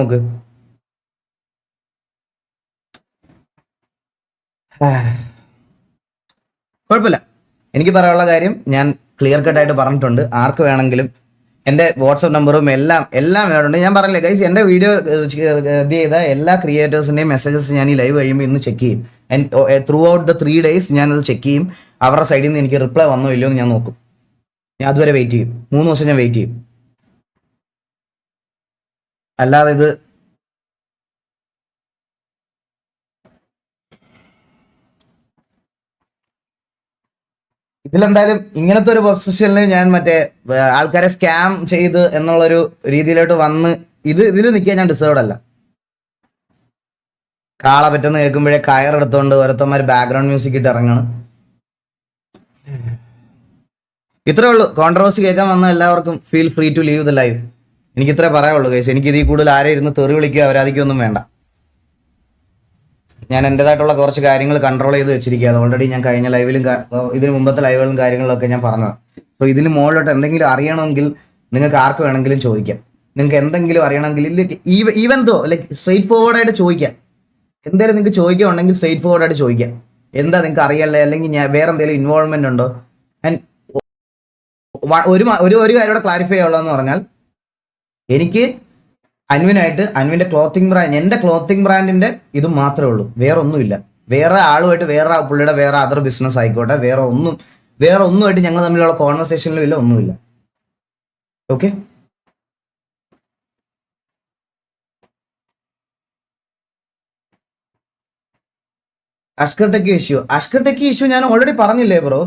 കുഴപ്പമില്ല. എനിക്ക് പറയാനുള്ള കാര്യം ഞാൻ ക്ലിയർ കട്ടായിട്ട് പറഞ്ഞിട്ടുണ്ട്. ആർക്ക് വേണമെങ്കിലും എൻ്റെ വാട്സപ്പ് നമ്പറും എല്ലാം വേറുണ്ട്. ഞാൻ പറഞ്ഞില്ലേ ഗൈസ്, എൻ്റെ വീഡിയോ ഇത് ചെയ്ത എല്ലാ ക്രിയേറ്റേഴ്സിൻ്റെയും മെസ്സേജസ് ഞാൻ ഈ ലൈവ് കഴിയുമ്പോൾ ഇന്ന് ചെക്ക് ചെയ്യും. ത്രൂ ഔട്ട് ദ 3 days ഞാനത് ചെക്ക് ചെയ്യും. അവരുടെ സൈഡിൽ നിന്ന് എനിക്ക് റിപ്ലൈ വന്നോ ഇല്ലയോ എന്ന് ഞാൻ നോക്കും. ഞാൻ അതുവരെ വെയിറ്റ് ചെയ്യും. 3 ദിവസം ഞാൻ വെയിറ്റ് ചെയ്യും. അല്ലാതെ ഇത് ഇതിലെന്തായാലും ഇങ്ങനത്തെ ഒരു പൊസിഷനിൽ ഞാൻ മറ്റേ ആൾക്കാരെ സ്കാം ചെയ്ത് എന്നുള്ളൊരു രീതിയിലോട്ട് വന്ന് ഇതിൽ നിൽക്കാൻ ഞാൻ ഡിസേർവ്ഡ് അല്ല. കാള പറ്റുന്ന കേൾക്കുമ്പോഴേ കയറെടുത്തോണ്ട് ഓരോരുത്തന്മാർ ബാക്ക്ഗ്രൗണ്ട് മ്യൂസിക് ഇട്ട് ഇറങ്ങണം. ഇത്രേ ഉള്ളൂ. കോൺട്രവേഴ്സി കേൾക്കാൻ വന്ന എല്ലാവർക്കും feel free to leave the live. എനിക്ക് ഇത്രേ പറയാനുള്ളൂ ഗൈസ്. എനിക്ക് ഇതിൽ കൂടുതൽ ആരെ ഇരുന്ന് തെറി വിളിക്കുക അവരാധിക്കൊന്നും വേണ്ട. ഞാൻ എൻ്റെതായിട്ടുള്ള കുറച്ച് കാര്യങ്ങൾ കൺട്രോൾ ചെയ്ത് വെച്ചിരിക്കുക. അത് ഓൾറെഡി ഞാൻ കഴിഞ്ഞ ലൈവിലും ഇതിന് മുമ്പത്തെ ലൈവുകളും കാര്യങ്ങളൊക്കെ ഞാൻ പറഞ്ഞതാണ്. സോ ഇതിന് മുകളിലോട്ട് എന്തെങ്കിലും അറിയണമെങ്കിൽ നിങ്ങൾക്ക് ആർക്ക് വേണമെങ്കിലും ചോദിക്കാം. നിങ്ങൾക്ക് എന്തെങ്കിലും അറിയണമെങ്കിൽ ഈവൻ ദോ ലൈക്ക് സ്ട്രെയിറ്റ് ഫോർവേഡായിട്ട് ചോദിക്കാം. എന്തായാലും നിങ്ങൾക്ക് ചോദിക്കുകയുണ്ടെങ്കിൽ സ്ട്രെയിറ്റ് ഫോർവേഡായിട്ട് ചോദിക്കാം. എന്താ നിങ്ങൾക്ക് അറിയല്ലേ, അല്ലെങ്കിൽ ഞാൻ വേറെ എന്തെങ്കിലും ഇൻവോൾവ്മെന്റ് ഉണ്ടോ? ആൻഡ് ഒരു കാര്യം കൂടെ ക്ലാരിഫൈ ചെയ്യാനുള്ളതെന്ന് പറഞ്ഞാൽ, എനിക്ക് അൻവിന്റെ ക്ലോത്തിങ് ബ്രാൻഡ്, എൻ്റെ ക്ലോത്തിങ് ബ്രാൻഡിന്റെ ഇത് മാത്രമേ ഉള്ളൂ. വേറെ ഒന്നുമില്ല. വേറെ ആളുമായിട്ട് പുള്ളിയുടെ വേറെ അതർ ബിസിനസ് ആയിക്കോട്ടെ, വേറെ ഒന്നുമായിട്ട് ഞങ്ങൾ തമ്മിലുള്ള കോൺവെർസേഷനിലും ഇല്ല, ഒന്നുമില്ല. ഓക്കെ, അഷ്കർ ടെക്കി ഇഷ്യൂ ഞാൻ ഓൾറെഡി പറഞ്ഞില്ലേ ബ്രോ.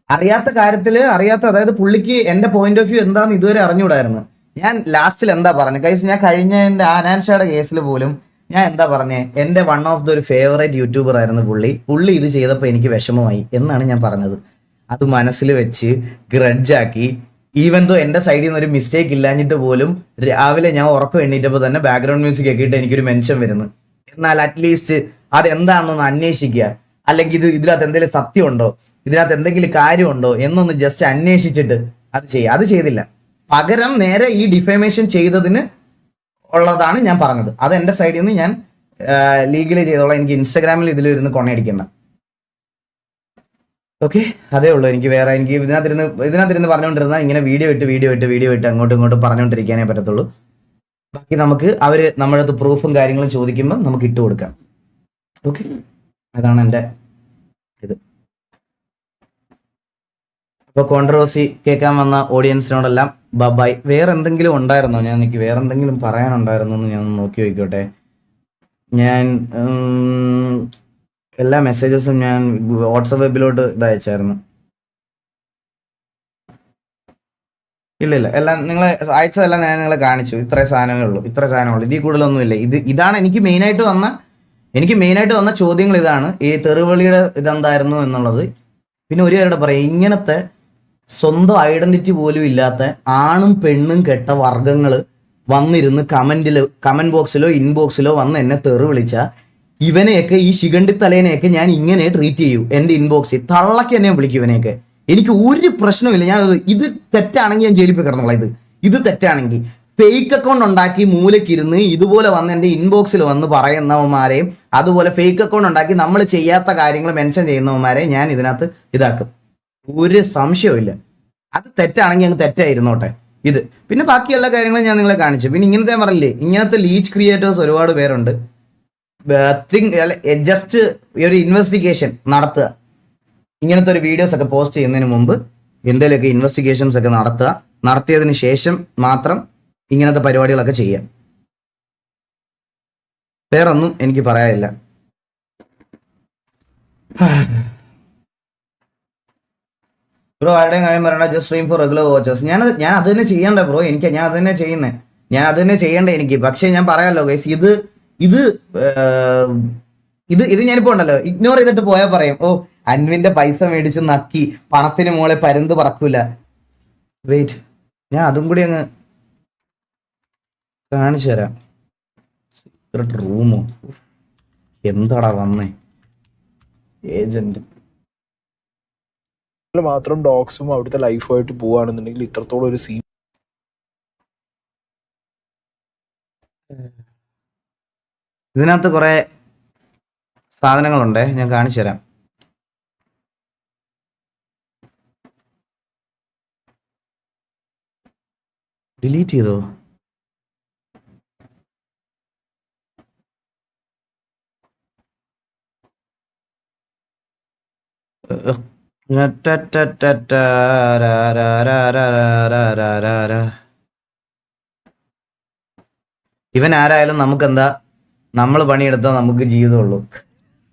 അതായത് പുള്ളിക്ക് എന്റെ പോയിന്റ് ഓഫ് വ്യൂ എന്താന്ന് ഇതുവരെ അറിഞ്ഞുകൂടായിരുന്നു. ഞാൻ ലാസ്റ്റിൽ എന്താ പറഞ്ഞത് ഗൈസ്, ഞാൻ കഴിഞ്ഞ എൻ്റെ ആനാൻഷയുടെ കേസിൽ പോലും ഞാൻ എന്താ പറഞ്ഞേ, എൻ്റെ വൺ ഓഫ് ദ ഒരു ഫേവറേറ്റ് യൂട്യൂബർ ആയിരുന്നു പുള്ളി ഇത് ചെയ്തപ്പോൾ എനിക്ക് വിഷമമായി എന്നാണ് ഞാൻ പറഞ്ഞത്. അത് മനസ്സിൽ വെച്ച് ഗ്രഡ്ജാക്കി, ഈവൻ ദോ എൻ്റെ സൈഡിൽ നിന്ന് ഒരു മിസ്റ്റേക്ക് ഇല്ലാഞ്ഞിട്ട് പോലും രാവിലെ ഞാൻ ഉറക്കം എണ്ണീറ്റപ്പോൾ തന്നെ ബാക്ക്ഗ്രൗണ്ട് മ്യൂസിക് ഒക്കെ ഇട്ട് എനിക്കൊരു മെൻഷൻ വരുന്നു. എന്നാൽ അറ്റ്ലീസ്റ്റ് അതെന്താണെന്നൊന്ന് അന്വേഷിക്കുക, അല്ലെങ്കിൽ ഇതിനകത്ത് എന്തെങ്കിലും സത്യമുണ്ടോ, ഇതിനകത്ത് എന്തെങ്കിലും കാര്യമുണ്ടോ എന്നൊന്ന് ജസ്റ്റ് അന്വേഷിച്ചിട്ട് അത് ചെയ്യുക. അത് ചെയ്തില്ല. പകരം നേരെ ഈ ഡിഫേമേഷൻ ചെയ്തതിന് ഉള്ളതാണ് ഞാൻ പറഞ്ഞത്. അത് എൻ്റെ സൈഡിൽ നിന്ന് ഞാൻ ലീഗലി ചെയ്തോളാം. എനിക്ക് ഇൻസ്റ്റാഗ്രാമിൽ ഇതിലിരുന്ന് കൊണയടിക്കണ്ട. ഓക്കെ, അതേ ഉള്ളൂ. എനിക്ക് ഇതിനകത്തിരുന്ന് പറഞ്ഞുകൊണ്ടിരുന്ന ഇങ്ങനെ വീഡിയോ ഇട്ട് അങ്ങോട്ടും ഇങ്ങോട്ടും പറഞ്ഞുകൊണ്ടിരിക്കാനേ പറ്റത്തുള്ളൂ. ബാക്കി നമുക്ക് നമ്മുടെ അടുത്ത് പ്രൂഫും കാര്യങ്ങളും ചോദിക്കുമ്പോൾ നമുക്ക് ഇട്ട് കൊടുക്കാം. ഓക്കെ, അതാണ് എൻ്റെ ഇത്. അപ്പോൾ കോൺട്രവേഴ്സി കേൾക്കാൻ വന്ന ഓഡിയൻസിനോടെല്ലാം ബൈ. വേറെ എന്തെങ്കിലും ഉണ്ടായിരുന്നോ? എനിക്ക് വേറെ എന്തെങ്കിലും പറയാനുണ്ടായിരുന്നോ എന്ന് ഞാൻ നോക്കി നോക്കിക്കോട്ടെ. ഞാൻ എല്ലാ മെസ്സേജസും ഞാൻ വാട്സപ്പ് വെബിലോട്ട് ഇതയച്ചായിരുന്നു. ഇല്ല, എല്ലാം നിങ്ങളെ അയച്ചതെല്ലാം ഞാൻ നിങ്ങളെ കാണിച്ചു. ഇത്ര സാധനമേ ഉള്ളൂ. ഇതിൽ കൂടുതലൊന്നുമില്ല. ഇതാണ് എനിക്ക് മെയിനായിട്ട് വന്ന ചോദ്യങ്ങൾ. ഇതാണ് ഈ തെറിവിളിയുടെ ഇതെന്തായിരുന്നു എന്നുള്ളത്. പിന്നെ ഒരു കാര്യം പറയാം, ഇങ്ങനത്തെ സ്വന്തം ഐഡന്റിറ്റി പോലും ഇല്ലാത്ത ആണും പെണ്ണും കെട്ട വർഗങ്ങൾ വന്നിരുന്ന് കമന്റ് ബോക്സിലോ ഇൻബോക്സിലോ വന്ന് എന്നെ തെറി വിളിച്ച ഇവനെയൊക്കെ ഈ ശിഖണ്ഡി തലേനെയൊക്കെ ഞാൻ ഇങ്ങനെ ട്രീറ്റ് ചെയ്യൂ. എൻ്റെ ഇൻബോക്സിൽ തള്ളക്ക് എന്നെ വിളിക്കും ഇവനെയൊക്കെ. എനിക്ക് ഒരു പ്രശ്നമില്ല. ഞാൻ ഇത് തെറ്റാണെങ്കിൽ ഞാൻ ജയിലിൽ പോയി കിടന്നോളാം. ഇത് തെറ്റാണെങ്കിൽ ഫേക്ക് അക്കൗണ്ട് ഉണ്ടാക്കി മൂലക്കിരുന്ന് ഇതുപോലെ വന്ന് എൻ്റെ ഇൻബോക്സിൽ വന്ന് പറയുന്നവന്മാരെയും അതുപോലെ ഫേക്ക് അക്കൗണ്ട് ഉണ്ടാക്കി നമ്മൾ ചെയ്യാത്ത കാര്യങ്ങൾ മെൻഷൻ ചെയ്യുന്നവന്മാരെയും ഞാൻ ഇതിനകത്ത് ഇതാക്കും. ഒരു സംശയവും. അത് തെറ്റാണെങ്കിൽ അങ്ങ് തെറ്റായിരുന്നോട്ടെ. ഇത് പിന്നെ ബാക്കി എല്ലാ കാര്യങ്ങളും ഞാൻ നിങ്ങളെ കാണിച്ചു. പിന്നെ ഇങ്ങനത്തെ പറഞ്ഞില്ലേ, ഇങ്ങനത്തെ ലീച്ച് ക്രിയേറ്റേഴ്സ് ഒരുപാട് പേരുണ്ട്. ജസ്റ്റ് ഒരു ഇൻവെസ്റ്റിഗേഷൻ നടത്തുക. ഇങ്ങനത്തെ ഒരു വീഡിയോസ് ഒക്കെ പോസ്റ്റ് ചെയ്യുന്നതിന് മുമ്പ് എന്തെങ്കിലുമൊക്കെ ഇൻവെസ്റ്റിഗേഷൻസ് ഒക്കെ നടത്തിയതിന് ശേഷം മാത്രം ഇങ്ങനത്തെ പരിപാടികളൊക്കെ ചെയ്യാം. വേറൊന്നും എനിക്ക് പറയാനില്ല. ബ്രോ ആരുടെയും കാര്യം പറയണ്ട, just stream for regular watchers. ഞാൻ അത് തന്നെ ചെയ്യണ്ട ബ്രോ. ഞാൻ അത് തന്നെ ചെയ്യുന്നത്. ഞാൻ അത് തന്നെ ചെയ്യണ്ടേ എനിക്ക്. പക്ഷെ ഞാൻ പറയാമല്ലോ ഗൈസ്, ഇത് ഞാനിപ്പോ ഉണ്ടല്ലോ ഇഗ്നോർ ചെയ്തിട്ട് പോയാൽ പറയും, ഓ അൻവിന്റെ പൈസ മേടിച്ച് നക്കി, പണത്തിന് മോളെ പരുന്ത് പറക്കൂല. വെയിറ്റ്, ഞാൻ അതും കൂടി അങ്ങ് കാണിച്ചു തരാം. സീക്രട്ട് റൂമോ, എന്താടാ വന്നേ ഏജന്റ്. മാത്രം ഡോഗ്സും അവിടുത്തെ ലൈഫുമായിട്ട് പോവുകയാണെന്നുണ്ടെങ്കിൽ ഇത്രത്തോളം ഒരു സീൻ. ഇതിനകത്ത് കുറെ സാധനങ്ങളുണ്ട്, ഞാൻ കാണിച്ചു തരാം. ഡിലീറ്റ് ചെയ്തോ? ഇവൻ ആരായാലും നമുക്കെന്താ, നമ്മൾ പണിയെടുത്താൽ നമുക്ക് ജീവിതമുള്ളൂ.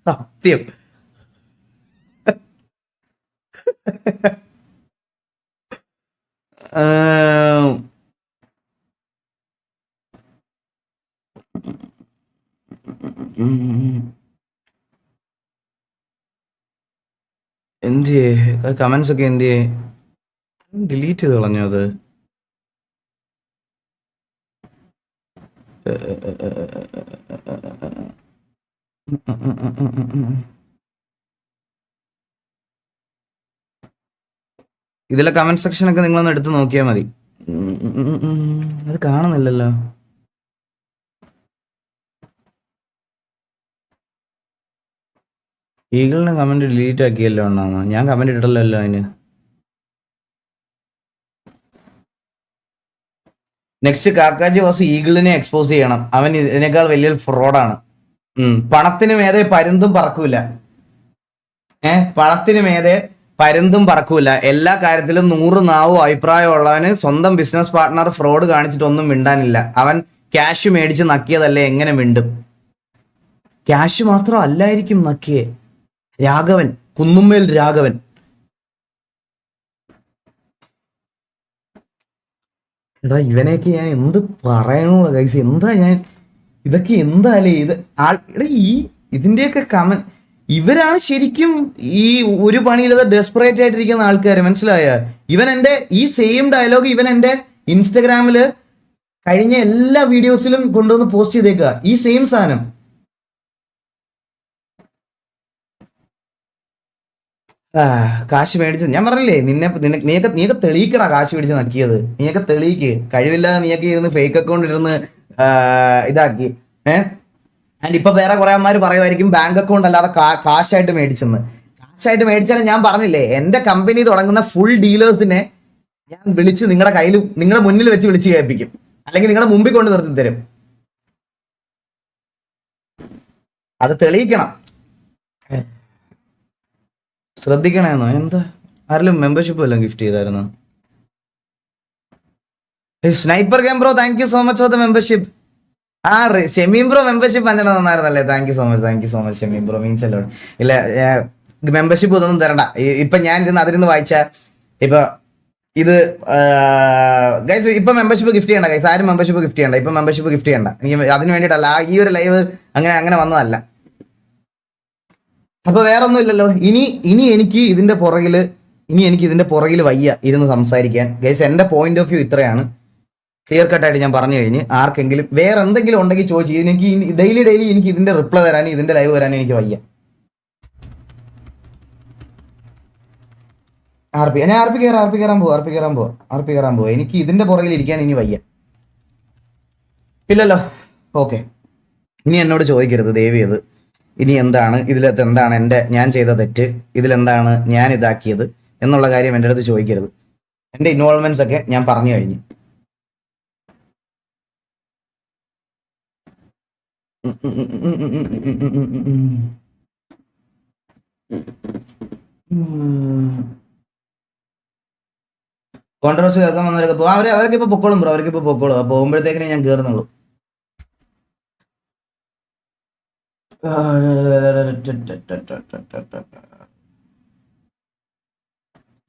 സത്യം. എന്ത് കമന്റ്സ് ഒക്കെ എന്ത് ഡിലീറ്റ് ചെയ്ത് കളഞ്ഞു? അത് ഇതിലെ കമന്റ് സെക്ഷൻ ഒക്കെ നിങ്ങളൊന്ന് എടുത്ത് നോക്കിയാൽ മതി. അത് കാണുന്നില്ലല്ലോ. ഈഗിളിന് കമന്റ് ഡിലീറ്റ് ആക്കിയല്ലോ എന്നാ? ഞാൻ കമന്റ് ഇട്ടല്ലോ അതിന്. നെക്സ്റ്റ് കാക്കാജി വാസു ഈഗിളിനെ എക്സ്പോസ് ചെയ്യണം. അവൻ ഇതിനേക്കാൾ വലിയൊരു ഫ്രോഡാണ്. പണത്തിന് മേതെ പരുന്തും പറക്കൂല. പണത്തിന് മേതെ പരുന്തും പറക്കൂല. എല്ലാ കാര്യത്തിലും 100 നാവും അഭിപ്രായമുള്ളവന് സ്വന്തം ബിസിനസ് പാർട്ട്ണർ ഫ്രോഡ് കാണിച്ചിട്ടൊന്നും മിണ്ടാനില്ല. അവൻ ക്യാഷ് മേടിച്ച് നക്കിയതല്ലേ, എങ്ങനെ മിണ്ടും? ക്യാഷ് മാത്രം അല്ലായിരിക്കും നക്കിയേ. രാഘവൻ, കുന്നുമ്മേൽ രാഘവൻ. എടാ ഇവനെയൊക്കെ ഞാൻ എന്ത് പറയണോ ഗൈസ്? എന്താ ഞാൻ ഇതൊക്കെ എന്താലേ ഇത് ഇതിന്റെയൊക്കെ കമന്റ്. ഇവരാണ് ശരിക്കും ഈ ഒരു പണിയില്ലാതെ ഡെസ്പറേറ്റ് ആയിട്ടിരിക്കുന്ന ആൾക്കാർ. മനസ്സിലായ? ഇവൻ എൻ്റെ ഈ സെയിം ഡയലോഗ് ഇവൻ എൻ്റെ ഇൻസ്റ്റഗ്രാമില് കഴിഞ്ഞ എല്ലാ വീഡിയോസിലും കൊണ്ടുവന്ന് പോസ്റ്റ് ചെയ്തേക്കുക. ഈ സെയിം സാധനം. കാശ് മേടിച്ച് ഞാൻ പറഞ്ഞില്ലേ, നീയൊക്കെ തെളിയിക്കടാ കാശ് മേടിച്ച് നക്കിയത്. നീയൊക്കെ തെളിയിക്ക്. കഴിവില്ലാതെ നീയൊക്കെ ഇരുന്ന് ഫേക്ക് അക്കൗണ്ട് ഇരുന്ന് ഇതാക്കി. ആൻഡ് ഇപ്പൊ വേറെ കുറെ അമ്മമാര് പറയുമായിരിക്കും ബാങ്ക് അക്കൗണ്ട് അല്ലാതെ കാശായിട്ട് മേടിച്ചെന്ന്. കാശായിട്ട് മേടിച്ചാൽ ഞാൻ പറഞ്ഞില്ലേ, എന്റെ കമ്പനി തുടങ്ങുന്ന ഫുൾ ഡീലേഴ്സിനെ ഞാൻ വിളിച്ച് നിങ്ങളുടെ മുന്നിൽ വെച്ച് വിളിച്ച് കേൾപ്പിക്കും. അല്ലെങ്കിൽ നിങ്ങളുടെ മുമ്പിൽ കൊണ്ട് നിർത്തി തരും. അത് തെളിയിക്കണം. ശ്രദ്ധിക്കണേന്നോ? എന്താ ആരെങ്കിലും മെമ്പർഷിപ്പ് വല്ലതും ഗിഫ്റ്റ് ചെയ്തായിരുന്നോ? Sniper game bro, thank you so much for the membership. Shemeem bro membership അഞ്ചെണ്ണം തന്നായിരുന്നല്ലേ? Thank you so much Shemeem bro, means അല്ലോ. ഇല്ല മെമ്പർഷിപ്പ് ഇതൊന്നും തരണ്ട. ഇപ്പൊ ഞാൻ അതിരുന്ന് വായിച്ച ഇപ്പൊ ഇത് ഗൈസ് ഇപ്പൊ മെമ്പർഷിപ്പ് ഗിഫ്റ്റ് ചെയ്യണ്ട ഗൈസ്. ആരും മെമ്പർഷിപ്പ് ഗിഫ്റ്റ് ചെയ്യണ്ട. ഇപ്പൊ മെമ്പർഷിപ്പ് ഗിഫ്റ്റ് ചെയ്യണ്ട. അതിന് വേണ്ടിയിട്ടല്ല ഈ ഒരു ലൈവ് അങ്ങനെ വന്നതല്ല. അപ്പൊ വേറൊന്നും ഇല്ലല്ലോ. ഇനി എനിക്ക് ഇതിന്റെ പുറകില് വയ്യ ഇരുന്ന് സംസാരിക്കാൻ ഗൈസ്. എന്റെ പോയിന്റ് ഓഫ് വ്യൂ ഇത്രയാണ്. ക്ലിയർ കട്ടായിട്ട് ഞാൻ പറഞ്ഞു കഴിഞ്ഞ് ആർക്കെങ്കിലും വേറെ എന്തെങ്കിലും ഉണ്ടെങ്കിൽ ചോദിച്ചു. എനിക്ക് ഡെയിലി എനിക്ക് ഇതിന്റെ റിപ്ലൈ തരാനും ഇതിന്റെ ലൈവ് വരാനും എനിക്ക് വയ്യ. ഞാൻ ആർ പി കയറാൻ പോവാ. എനിക്ക് ഇതിന്റെ പുറകിൽ ഇരിക്കാൻ ഇനി വയ്യ. ഇല്ലല്ലോ. ഓക്കെ, ഇനി എന്നോട് ചോദിക്കരുത് ദേവി അത് ഇനി എന്താണ് ഇതിലകത്ത് എന്താണ് ഞാൻ ചെയ്ത തെറ്റ്, ഇതിലെന്താണ് ഞാൻ ഇതാക്കിയത് എന്നുള്ള കാര്യം എൻ്റെ അടുത്ത് ചോദിക്കരുത്. എൻ്റെ ഇൻവോൾവ്മെന്റ്സ് ഒക്കെ ഞാൻ പറഞ്ഞു കഴിഞ്ഞു. കോൺട്രവേഴ്സി കേൾക്കാൻ വന്നവരൊക്കെ പോകും. അവരൊക്കെ ഇപ്പൊ പൊക്കോളും ബ്രോ, അവർക്ക് ഇപ്പൊ പൊക്കോളും. പോകുമ്പോഴത്തേക്കിനെ ഞാൻ കയറുന്നുള്ളൂ.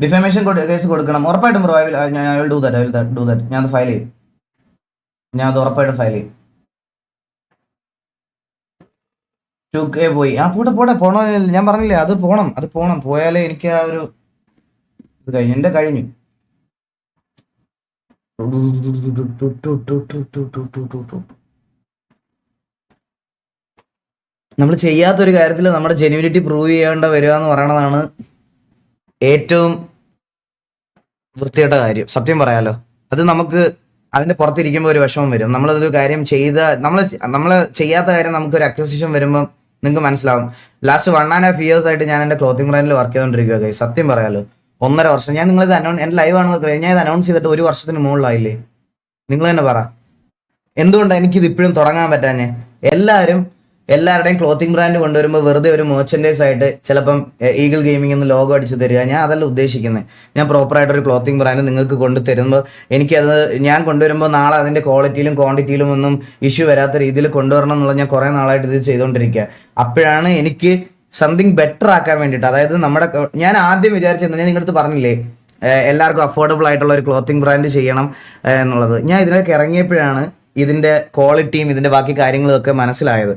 ഡിഫമേഷൻ കേസ് കൊടുക്കണം ഉറപ്പായിട്ടും bro. I will do that. ഞാൻ അത് ഫയൽ ചെയ്യും. ഞാൻ അത് ഉറപ്പായിട്ടും ഫയൽ ചെയ്യും. 2K പോയി. പോണോ? ഞാൻ പറഞ്ഞില്ലേ അത് പോണം. പോയാലേ എനിക്ക് ആ ഒരു ഇത് കഴിഞ്ഞു. എന്റെ കഴിഞ്ഞു. നമ്മൾ ചെയ്യാത്തൊരു കാര്യത്തിൽ നമ്മുടെ ജെന്യൂനിറ്റി പ്രൂവ് ചെയ്യേണ്ട വരിക എന്ന് പറയണതാണ് ഏറ്റവും വൃത്തികെട്ട കാര്യം. സത്യം പറയാലോ, അത് നമുക്ക് അതിന്റെ പുറത്തിരിക്കുമ്പോൾ ഒരു വിഷമം വരും. നമ്മളതൊരു കാര്യം നമ്മൾ ചെയ്യാത്ത കാര്യം നമുക്കൊരു അക്വസിഷൻ വരുമ്പോൾ നിങ്ങൾക്ക് മനസ്സിലാവും. ലാസ്റ്റ് 1.5 years ആയിട്ട് ഞാൻ എൻ്റെ ക്ലോത്തിങ് ബ്രാൻഡിൽ വർക്ക് ചെയ്തുകൊണ്ടിരിക്കുക. സത്യം പറയാലോ, 1.5 വർഷം. ഞാൻ നിങ്ങളിത് എൻ്റെ ലൈവ് ആണെന്ന് ഞാൻ ഇത് അനൗൺസ് ചെയ്തിട്ട് 1 വർഷത്തിന് മുകളിലായില്ലേ? നിങ്ങൾ തന്നെ പറ, എന്തുകൊണ്ടാണ് എനിക്കിത് ഇപ്പോഴും തുടങ്ങാൻ പറ്റാഞ്ഞേ? എല്ലാവരുടെയും ക്ലോത്തിങ് ബ്രാൻഡ് കൊണ്ടുവരുമ്പോൾ വെറുതെ ഒരു മെർച്ചൻഡൈസ് ആയിട്ട് ചിലപ്പം ഈഗിൾ ഗെയിമിംഗ് എന്ന് ലോഗോ അടിച്ച് തരിക. ഞാൻ അതല്ല ഉദ്ദേശിക്കുന്നത്. ഞാൻ പ്രോപ്പറായിട്ടൊരു ക്ലോത്തിങ് ബ്രാൻഡ് നിങ്ങൾക്ക് കൊണ്ടു തരുമ്പോൾ എനിക്കത് ഞാൻ കൊണ്ടുവരുമ്പോൾ നാളെ അതിൻ്റെ ക്വാളിറ്റിയിലും ക്വാണ്ടിറ്റിയിലും ഒന്നും ഇഷ്യൂ വരാത്ത രീതിയിൽ കൊണ്ടുവരണം എന്നുള്ള ഞാൻ കുറേ നാളായിട്ട് ഇത് ചെയ്തുകൊണ്ടിരിക്കുക. അപ്പോഴാണ് എനിക്ക് സംതിങ് ബെറ്റർ ആക്കാൻ വേണ്ടിയിട്ട്, അതായത് ഞാൻ ആദ്യം വിചാരിച്ചത്, ഞാൻ നിങ്ങളുടെ അടുത്ത് പറഞ്ഞില്ലേ എല്ലാവർക്കും അഫോർഡബിൾ ആയിട്ടുള്ള ഒരു ക്ലോത്തിങ് ബ്രാൻഡ് ചെയ്യണം എന്നുള്ളത്. ഞാൻ ഇതിലേക്ക് ഇറങ്ങിയപ്പോഴാണ് ഇതിൻ്റെ ക്വാളിറ്റിയും ഇതിൻ്റെ ബാക്കി കാര്യങ്ങളും ഒക്കെ മനസ്സിലായത്.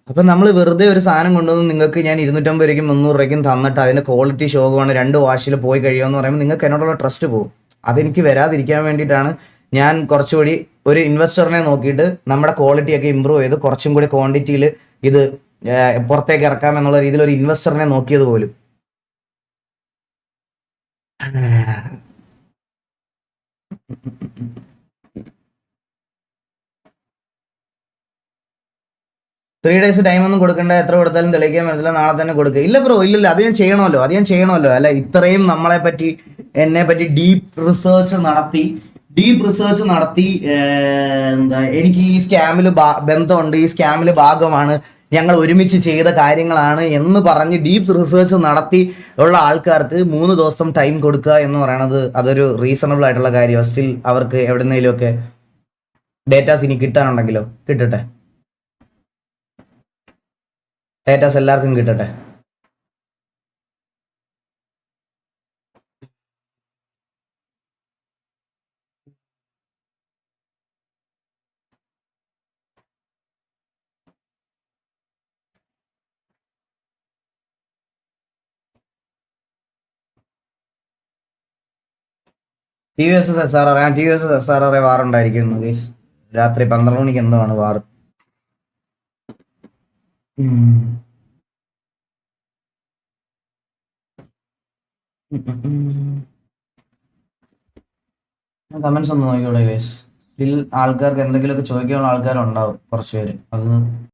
അപ്പം നമ്മൾ വെറുതെ ഒരു സാധനം കൊണ്ടുവന്ന് നിങ്ങൾക്ക് ഞാൻ 250 രൂപയ്ക്കും 300 രൂപയ്ക്കും തന്നിട്ട് അതിൻ്റെ ക്വാളിറ്റി ശോകമാണ് 2 വാഷിൽ പോയി കഴിയുമെന്ന് പറയുമ്പോൾ നിങ്ങൾക്ക് എന്നോടുള്ള ട്രസ്റ്റ് പോകും. അതെനിക്ക് വരാതിരിക്കാൻ വേണ്ടിയിട്ടാണ് ഞാൻ കുറച്ചുകൂടി ഒരു ഇൻവെസ്റ്ററിനെ നോക്കിയിട്ട് നമ്മുടെ ക്വാളിറ്റിയൊക്കെ ഇമ്പ്രൂവ് ചെയ്ത് കുറച്ചും കൂടി ക്വാണ്ടിറ്റിയിൽ ഇത് പുറത്തേക്ക് ഇറക്കാം എന്നുള്ള രീതിയിൽ ഒരു ഇൻവെസ്റ്ററിനെ നോക്കിയത് പോലും. ത്രീ ഡേയ്സ് ടൈം ഒന്നും കൊടുക്കണ്ട, എത്ര കൊടുത്താലും തെളിയിക്കാൻ പറ്റില്ല, നാളെ തന്നെ കൊടുക്കുക. ഇല്ല ബ്രോ, ഇല്ലില്ല, അത് ഞാൻ ചെയ്യണമല്ലോ. അല്ല, ഇത്രയും എന്നെ പറ്റി ഡീപ്പ് റിസർച്ച് നടത്തി എന്താ എനിക്ക് ഈ സ്കാമിൽ ബന്ധമുണ്ട്, ഈ സ്കാമിൽ ഭാഗമാണ്, ഞങ്ങൾ ഒരുമിച്ച് ചെയ്ത കാര്യങ്ങളാണ് എന്ന് പറഞ്ഞ് ഡീപ്പ് റിസർച്ച് നടത്തി ഉള്ള ആൾക്കാർക്ക് 3 ദിവസം ടൈം കൊടുക്കുക എന്ന് പറയണത് അതൊരു റീസണബിൾ ആയിട്ടുള്ള കാര്യമാണ്. സ്റ്റിൽ അവർക്ക് എവിടെന്നെങ്കിലും ഒക്കെ ഡേറ്റാസ് ഇനി കിട്ടാനുണ്ടെങ്കിലോ കിട്ടട്ടെ, ഡേറ്റാസ് എല്ലാവർക്കും കിട്ടട്ടെ. TVS SRR വാറുണ്ടായിരിക്കുന്നു ഗൈസ്. രാത്രി 12 മണിക്ക് എന്തോ ആണ് വാർ. കമന്റ്സ് ഒന്ന് നോക്കിയോടെ ഗൈസ്. ആൾക്കാർക്ക് എന്തെങ്കിലുമൊക്കെ ചോദിക്കാനുള്ള ആൾക്കാരുണ്ടാവും കുറച്ച് പേര്. അത്